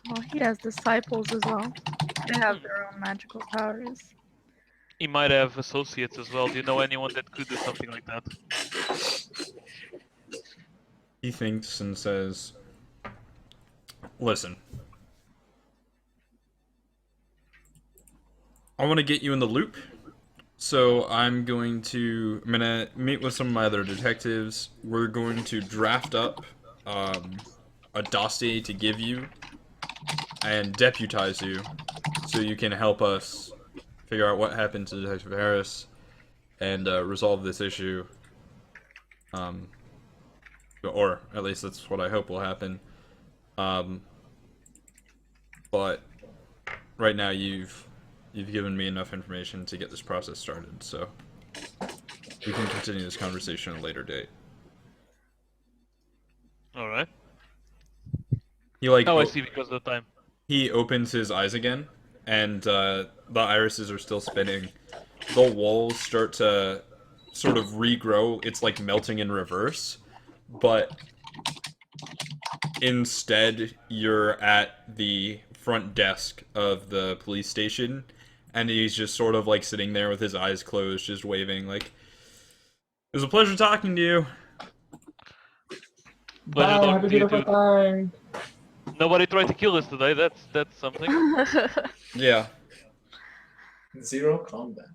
Well, he has disciples as well. They have their own magical powers. He might have associates as well. Do you know anyone that could do something like that? He thinks and says, listen, I want to get you in the loop, so I'm gonna meet with some of my other detectives. We're going to draft up a dossier to give you and deputize you so you can help us figure out what happened to Detective Harris and resolve this issue. Or at least that's what I hope will happen. But right now you've given me enough information to get this process started, so we can continue this conversation at a later date. Alright. He like Oh, I see, because of the time. he opens his eyes again, and the irises are still spinning. The walls start to sort of regrow. It's like melting in reverse, but instead you're at the front desk of the police station, and he's just sort of like sitting there with his eyes closed, just waving like, "It was a pleasure talking to you." Pleasure talking have a to you beautiful too. time. Nobody tried to kill us today, that's something. Yeah. Zero combat.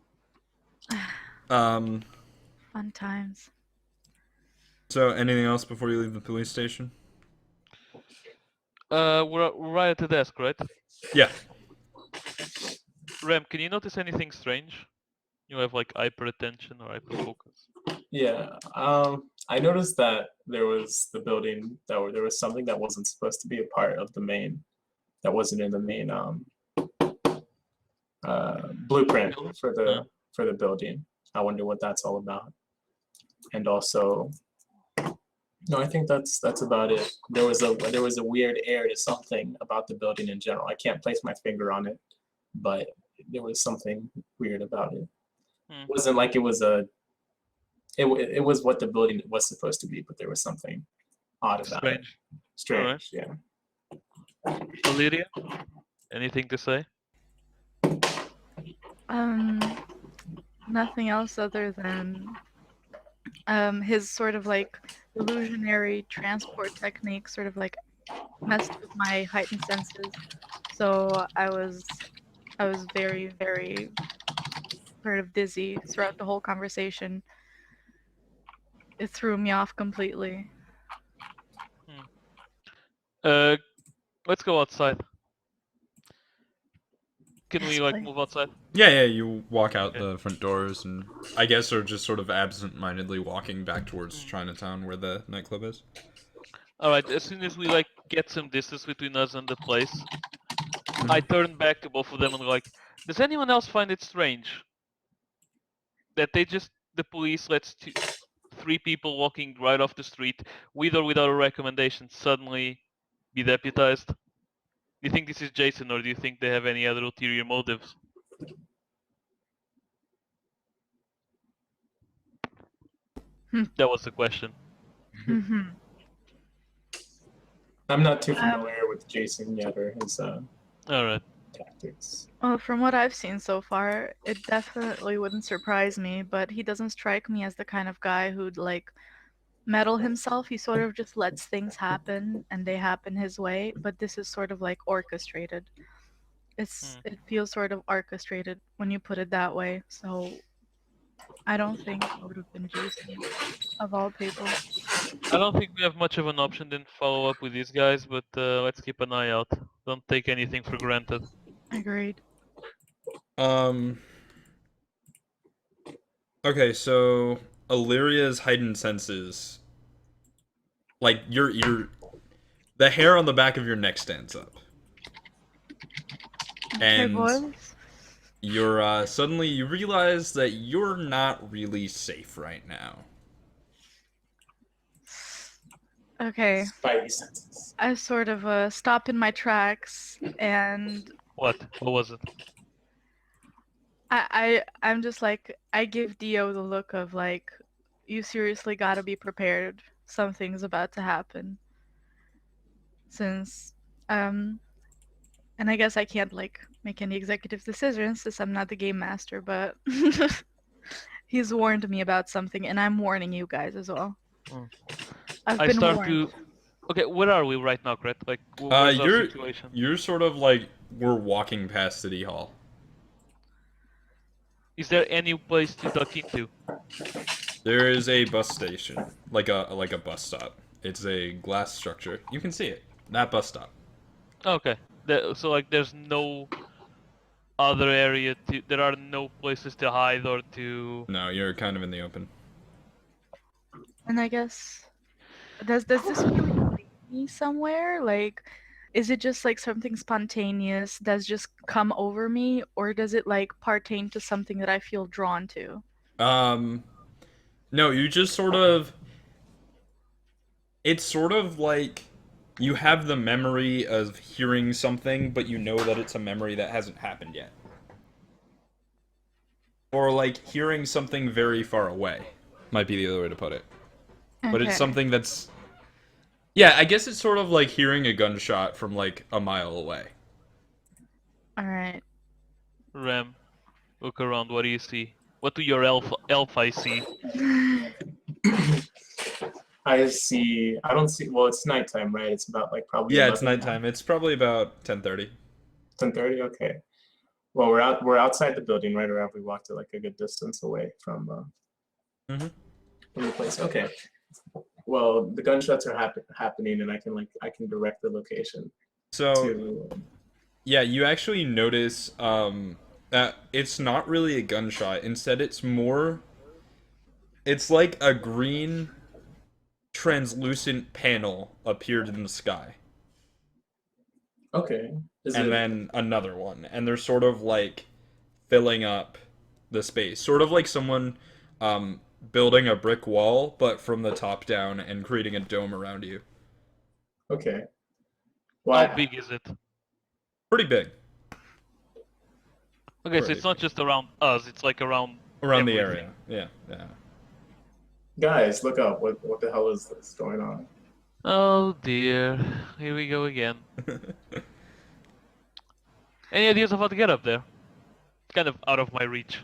Um. Fun times. So, anything else before you leave the police station? We're right at the desk, right? Yeah. Rem, can you notice anything strange? You have like hyper-attention or hyper-focus. Yeah. I noticed that there was the building there was something that wasn't supposed to be a part of the main, that wasn't in the main blueprint for the building. I wonder what that's all about. And also, no, I think that's about it. There was a weird air to something about the building in general. I can't place my finger on it, but there was something weird about it. It wasn't like it was it was what the building was supposed to be, but there was something odd about it. Strange, yeah. Lydia, anything to say? Nothing else other than his sort of like illusionary transport technique sort of like messed with my heightened senses. So I was I was very, very sort of dizzy throughout the whole conversation. It threw me off completely. Let's go outside. Can Yes, we like please. move outside? Yeah, you walk out Okay. the front doors and I guess are just sort of absent-mindedly walking back towards Chinatown where the nightclub is. Alright, as soon as we like get some distance between us and the place, I turn back to both of them and like, does anyone else find it strange that the police lets three people walking right off the street, with or without a recommendation, suddenly be deputized? Do you think this is Jason, or do you think they have any other ulterior motives? That was the question. Mhm. I'm not too familiar with Jason yet or his Alright. tactics. Well, from what I've seen so far, it definitely wouldn't surprise me, but he doesn't strike me as the kind of guy who'd like meddle himself. He sort of just lets things happen and they happen his way, but this is sort of like orchestrated. It feels sort of orchestrated when you put it that way. So I don't think it would have been Jason of all people. I don't think we have much of an option than follow up with these guys, but let's keep an eye out. Don't take anything for granted. Agreed. Okay, so Illyria's heightened senses, like the hair on the back of your neck stands up, Okay, and boys. you're suddenly you realize that you're not really safe right now. Okay. Spidey senses. I sort of stop in my tracks and What? What was it? I'm just like, I give Dio the look of like, you seriously gotta be prepared. Something's about to happen. Since and I guess I can't like make any executive decisions since I'm not the game master, but he's warned me about something and I'm warning you guys as well. Hmm. I've I been start warned. to. Okay, where are we right now, Gret? Like, where's our You're situation? you're sort of like we're walking past City Hall. Is there any place to duck into? There is a bus station, like a bus stop. It's a glass structure. You can see it. That bus stop. Okay. So like, there's no other area to. There are no places to hide or to. No, you're kind of in the open. And I guess does this really lead me somewhere? Like, is it just like something spontaneous that's just come over me, or does it like pertain to something that I feel drawn to? No, you just sort of. It's sort of like you have the memory of hearing something, but you know that it's a memory that hasn't happened yet. Or like hearing something very far away, might be the other way to put it. But it's Okay. something that's. Yeah, I guess it's sort of like hearing a gunshot from like a mile away. All right. Ram, look around. What do you see? What do your elf eyes see? I see. I don't see. Well, it's nighttime, right? It's about like probably. Yeah, it's nighttime. It's probably about 10:30. 10:30. Okay. Well, we're outside the building, right around. We walked like a good distance away from from the place. Okay. Well, the gunshots are happening, and I can direct the location So to. yeah, you actually notice that it's not really a gunshot. Instead, it's like a green translucent panel appeared in the sky. Okay. And then another one. And they're sort of like filling up the space. Sort of like someone building a brick wall, but from the top down and creating a dome around you. Okay. How Well, big is it? Pretty big. Okay, so it's not just around us. It's like around the everything. area. Yeah. guys, look up. What the hell is this going on? Oh dear, here we go again. Any ideas of how to get up there? It's kind of out of my reach.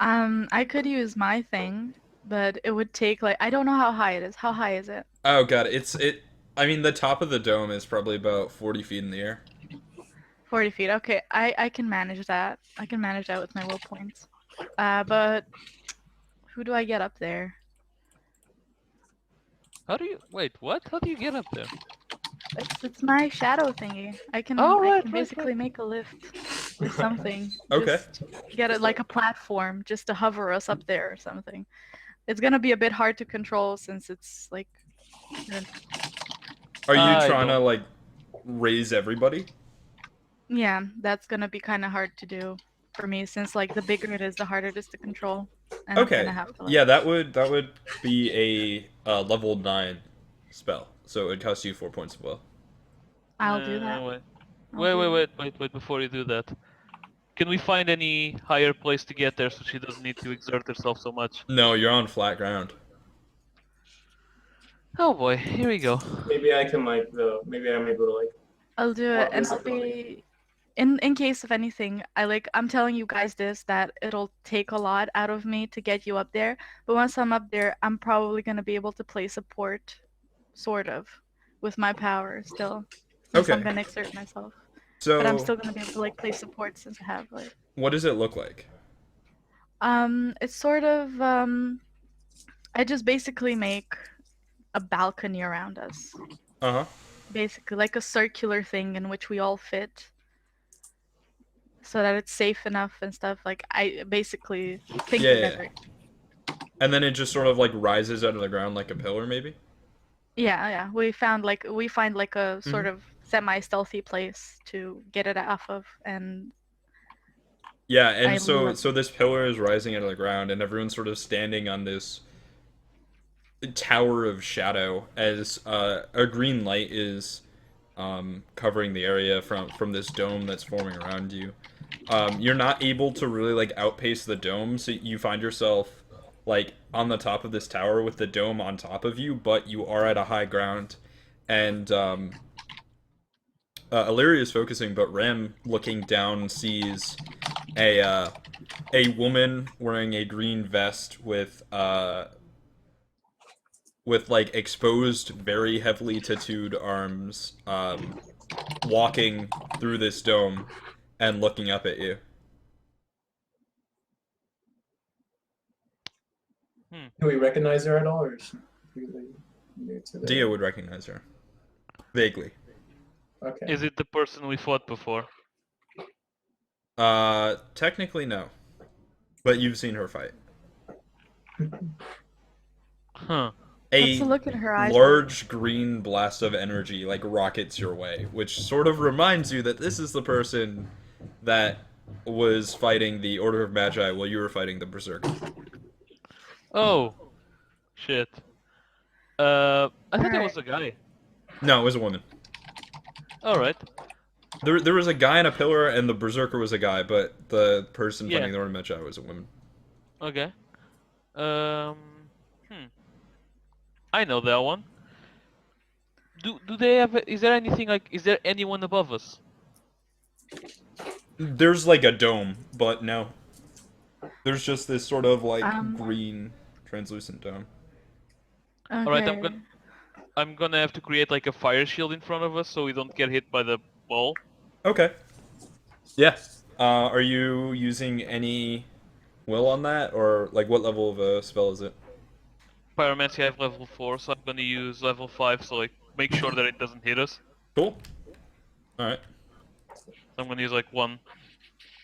I could use my thing, but it would take like, I don't know how high it is. How high is it? Oh god, I mean the top of the dome is probably about 40 feet in the air. 40 feet. Okay, I can manage that. I can manage that with my will points. But who do I get up there? How do you wait? What? How do you get up there? It's my shadow thingy. I can Oh, I right, can right, basically right. make a lift or something. Okay. Just get it like a platform just to hover us up there or something. It's gonna be a bit hard to control since it's like Are you I trying to don't- like raise everybody? yeah, that's gonna be kind of hard to do for me since like the bigger it is, the harder it is to control. And I'm Okay. gonna have to like Yeah, that would be a level 9 spell. So it would cost you 4 points of will. I'll do that. Wait. I'll Wait, do wait, that. wait, wait, wait, before you do that. Can we find any higher place to get there so she doesn't need to exert herself so much? No, you're on flat ground. Oh boy, here we go. Maybe I can like the. Maybe I'm able to like. I'll do it, What and is I'll it really? be in case of anything. I'm telling you guys this that it'll take a lot out of me to get you up there. But once I'm up there, I'm probably gonna be able to play support, sort of, with my power still. Since I'm Okay. gonna exert myself, but I'm So still gonna be able to like play support since I have like. what does it look like? It's sort of I just basically make a balcony around us. Uh-huh. Basically like a circular thing in which we all fit so that it's safe enough and stuff. Like I basically think Yeah, of yeah. everything. And then it just sort of like rises out of the ground like a pillar maybe? Yeah. We find like a sort Mhm. of semi-stealthy place to get it off of, and Yeah, I and so love. so this pillar is rising out of the ground and everyone's sort of standing on this tower of shadow as a green light is covering the area from this dome that's forming around you. You're not able to really like outpace the dome, so you find yourself like on the top of this tower with the dome on top of you, but you are at a high ground, and Illyria is focusing, but Rem looking down sees a woman wearing a green vest with like exposed, very heavily tattooed arms, walking through this dome and looking up at you. Do we recognize her at all, or is she completely new to the? Dia would recognize her vaguely. Okay. Is it the person we fought before? Technically no, but you've seen her fight. Huh. What's A the look in her eyes? large green blast of energy like rockets your way, which sort of reminds you that this is the person that was fighting the Order of Magi while you were fighting the Berserker. Oh. Shit. I thought it was a guy. No, it was a woman. Alright. There was a guy in a pillar, and the Berserker was a guy, but the person Yeah. fighting the Order of Magi was a woman. Okay. Um. Hmm. I know that one. Do they have? Is there anything like? Is there anyone above us? There's like a dome, but no. There's just this sort of like Um, green, translucent dome. Okay. Alright, I'm gonna have to create like a fire shield in front of us so we don't get hit by the ball. Okay. Yeah. Are you using any will on that, or like what level of a spell is it? Pyromancy I have level 4, so I'm gonna use level 5 so like make sure that it doesn't hit us. Cool. All right. So I'm gonna use like 1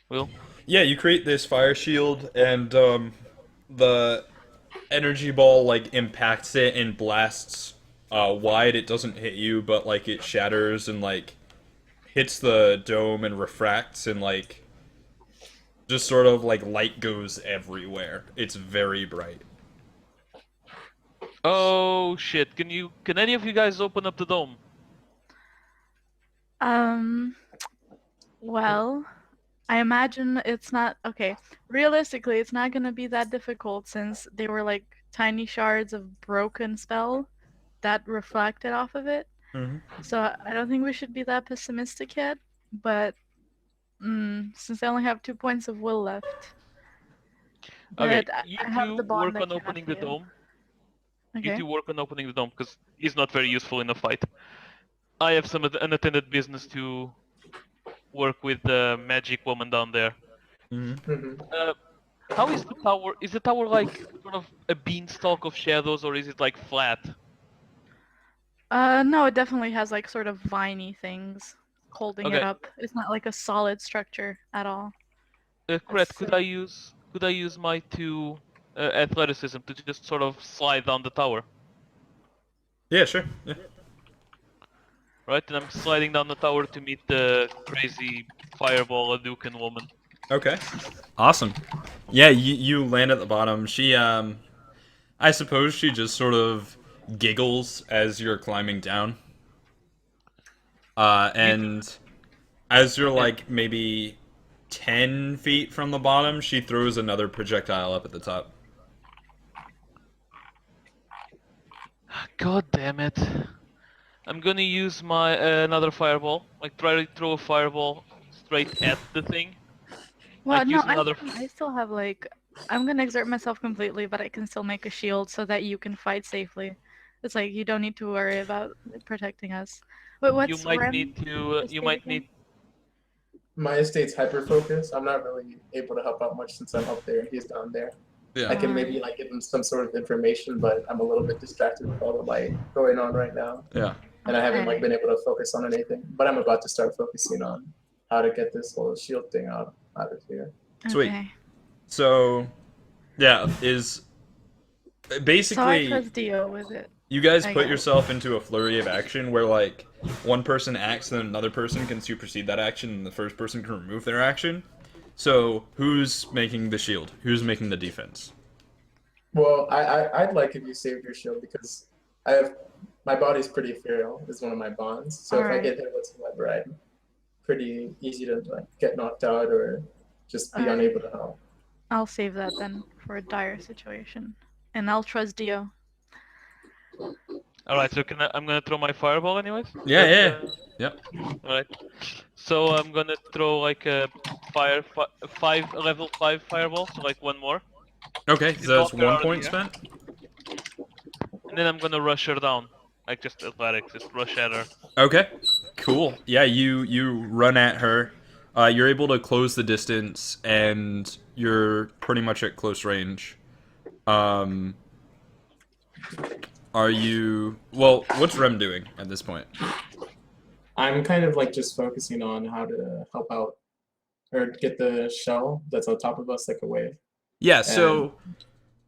will. Yeah, you create this fire shield, and the energy ball like impacts it and blasts wide. It doesn't hit you, but like it shatters and like hits the dome and refracts and like just sort of like light goes everywhere. It's very bright. Oh shit! Can any of you guys open up the dome? Well, I imagine it's not okay. Realistically, it's not gonna be that difficult since they were like tiny shards of broken spell that reflected off of it. Mm-hmm. So I don't think we should be that pessimistic yet. But since I only have 2 points of will left, Okay, but you I have two the bond work I on cannot opening the feel. dome. Okay. You two work on opening the dome because he's not very useful in a fight. I have some unattended business to work with the magic woman down there. Mhm. How is the tower? Is the tower like sort of a beanstalk of shadows, or is it like flat? No, it definitely has like sort of viney things holding it Okay. up. It's not like a solid structure at all. Kret, So- could I use my 2 athleticism to just sort of slide down the tower? Yeah, sure. Yeah. Right, and I'm sliding down the tower to meet the crazy fireball Hadouken woman. Okay. Awesome. Yeah, you land at the bottom. She I suppose she just sort of giggles as you're climbing down. And as you're like maybe 10 feet from the bottom, she throws another projectile up at the top. God damn it! I'm gonna use my another fireball. Like try to throw a fireball straight at the thing. Well, Like, no, use another- I still have like I'm gonna exert myself completely, but I can still make a shield so that you can fight safely. It's like you don't need to worry about protecting us. Wait, what's You might Rem need to. You might again? need. My estate's hyper focused. I'm not really able to help out much since I'm up there. He's down there. I Yeah. can maybe like give him some sort of information, but I'm a little bit distracted with all the light going on right now, Yeah. and I haven't like Okay. been able to focus on anything. But I'm about to start focusing on how to get this whole shield thing out of here. Sweet. Okay. So, yeah, is So I basically trust Dio with it. you guys I put guess. yourself into a flurry of action where like one person acts and then another person can supersede that action and the first person can remove their action. So, who's making the shield? Who's making the defense? Well, I'd like if you saved your shield because I have my body's pretty ethereal. Is one of my bonds. So if I Alright. get hit whatsoever, I'm pretty easy to like get knocked out or just be Alright. unable to help. I'll save that then for a dire situation. And I'll trust Dio. All right, so I'm gonna throw my fireball anyways. Yeah, That's, yeah. Yep. All right. So I'm gonna throw like a level 5 fireball, so like one more, Okay, so that's Walker out 1 of point the spent. and then I'm gonna rush her down, like just athletics, just rush at her. Okay, cool. Yeah, you run at her. You're able to close the distance, and you're pretty much at close range. Um, are you? Well, what's Rem doing at this point? I'm kind of like just focusing on how to help out or get the shell that's on top of us like away. Yeah, so,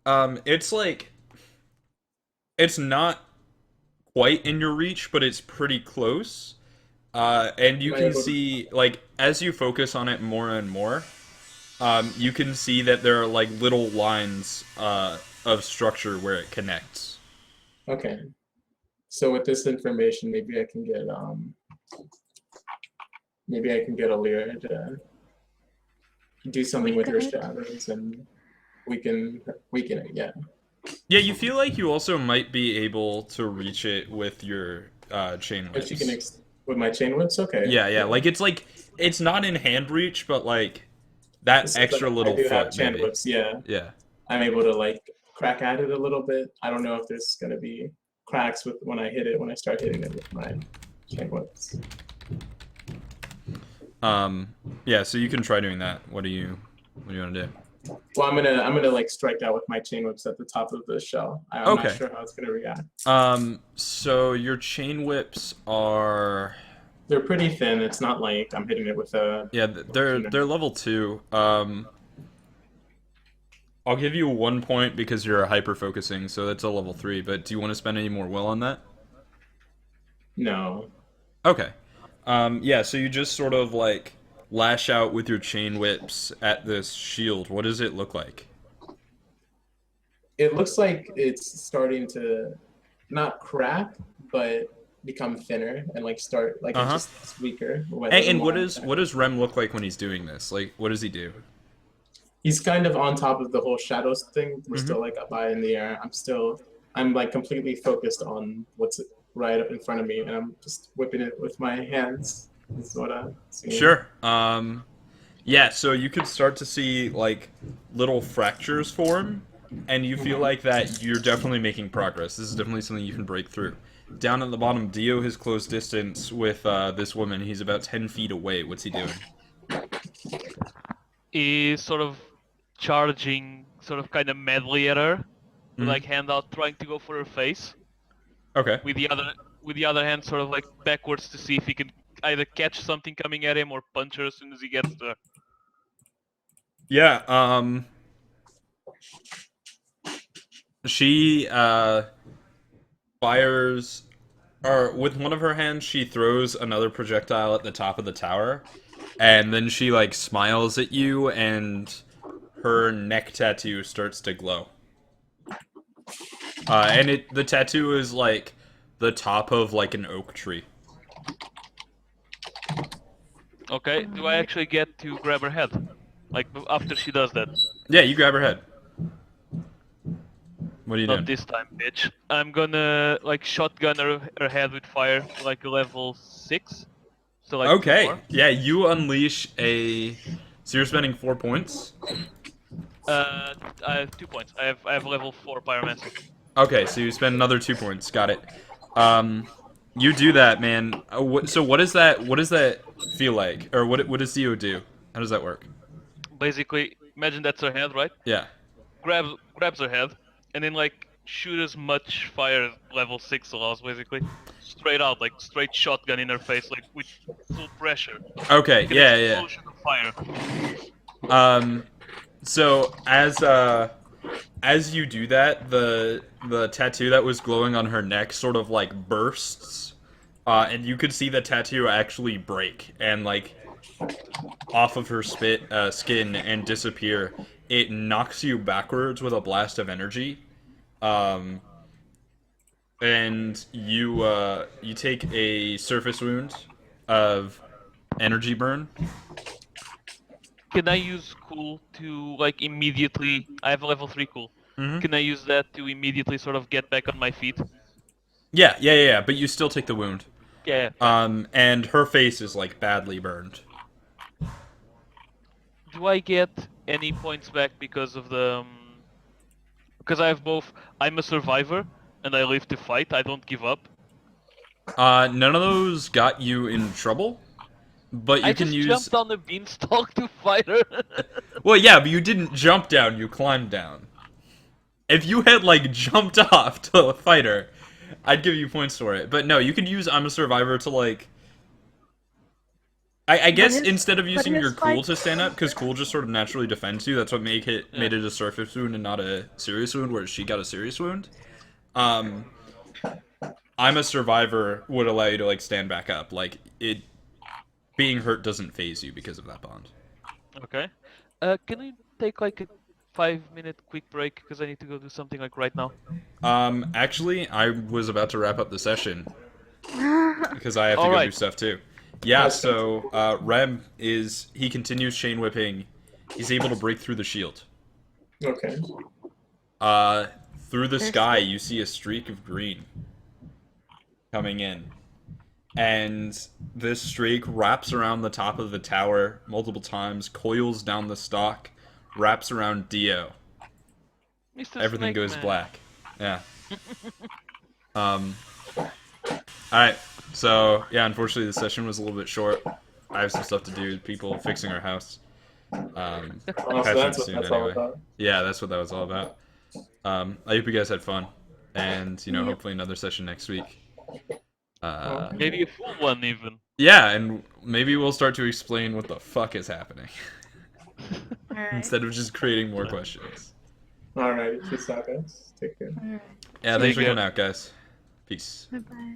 it's like, it's not quite in your reach, but it's pretty close. And you Am I can able to- see, like, as you focus on it more and more, you can see that there are, like, little lines of structure where it connects. Okay. So with this information, maybe I can get Alira to do something with her Weaken it? shadows and weaken it. Yeah. Yeah, you feel like you also might be able to reach it with your chain If you whips. can with my chain whips, okay. Yeah, like, it's not in hand reach, but, like, that It's extra like, little I do have foot, chain maybe. whips, yeah. Yeah. I'm able to like crack at it a little bit. I don't know if there's gonna be cracks with when I start hitting it with my chain whips. Yeah, so you can try doing that. What do you want to do? Well, I'm gonna like strike out with my chain whips at the top of the shell. I'm Okay. not sure how it's gonna react. So your chain whips are They're pretty thin. It's not like I'm hitting it with a. yeah, they're level 2. I'll give you 1 point because you're hyper focusing, so that's a level 3, but do you want to spend any more will on that? No. Okay. Yeah, so you just sort of like lash out with your chain whips at this shield. What does it look like? It looks like it's starting to not crack, but become thinner and like start like Uh-huh. it's just weaker. And what does Rem look like when he's doing this? Like, what does he do? He's kind of on top of the whole shadows thing. We're Mhm. still like up high in the air. I'm like completely focused on what's right up in front of me, and I'm just whipping it with my hands. Is what I'm seeing. Sure. Yeah, so you could start to see like little fractures form, and you feel like that you're definitely making progress. This is definitely something you can break through. down at the bottom, Dio has close distance with this woman. He's about 10 feet away. What's he doing? Is sort of charging, sort of kind of medley at her, with Mhm. like hand out, trying to go for her face. Okay. With the other hand, sort of like backwards to see if he can either catch something coming at him or punch her as soon as he gets to her. Yeah, she fires, or with one of her hands she throws another projectile at the top of the tower, and then she like smiles at you, and her neck tattoo starts to glow. And the tattoo is like the top of like an oak tree. Okay, do I actually get to grab her head? Like, after she does that? Yeah, you grab her head. What are you Not doing? this time, bitch. I'm gonna, like, shotgun her head with fire, like a level 6. So, like, 2 Okay, more. yeah, you unleash a. So you're spending 4 points. I have 2 points. I have level 4 pyromancer. Okay, so you spend another 2 points. Got it. You do that, man. So what does that feel like, or what does Dio do? How does that work? Basically, imagine that's her head, right? Yeah. Grabs her head, and then like shoot as much fire as level 6 allows, basically. Straight out, like straight shotgun in her face, like with full pressure. Okay. Like an Yeah. explosion of fire. So as you do that, the tattoo that was glowing on her neck sort of like bursts, and you could see the tattoo actually break and like off of her skin and disappear. It knocks you backwards with a blast of energy, and you take a surface wound of energy burn. Can I use cool to like immediately? I have a level 3 cool. Mhm. Can I use that to immediately sort of get back on my feet? Yeah. But you still take the wound. Yeah. And her face is like badly burned. Do I get any points back because of the? Because I have both. I'm a survivor and I live to fight. I don't give up. None of those got you in trouble, but you I can just use. jumped on the beanstalk to fight her. Well, yeah, but you didn't jump down. You climbed down. If you had like jumped off to fight her, I'd give you points for it. But no, you could use I'm a survivor to like. I guess his- instead of using his your cool fight- to stand up, because cool just sort of naturally defends you. That's what made it a surface wound and not a serious wound, whereas she got a serious wound. I'm a survivor would allow you to like stand back up. Like it, being hurt doesn't phase you because of that bond. Okay. Can we take like a 5-minute quick break because I need to go do something like right now? Actually, I was about to wrap up the session because I have to go do Alright. stuff too. Yeah, That's so Rem he continues chain whipping. He's able to break through the shield. Okay. Through the sky, you see a streak of green coming in. And this streak wraps around the top of the tower multiple times, coils down the stalk, wraps around Dio. Mr. Everything Snake goes Man. black. Yeah. Alright. So, yeah, unfortunately the session was a little bit short. I have some stuff to do, people fixing our house. Oh, so Catch that's up what soon that's all anyway. about. Yeah, that's what that was all about. I hope you guys had fun. And, Yep. hopefully another session next week. Maybe a full one even. Yeah, and maybe we'll start to explain what the fuck is happening. Alright. Instead of just creating more questions. All right. Peace out, guys. Take care. Alright. Yeah, See thanks you for again. coming out, guys. Peace. Bye bye.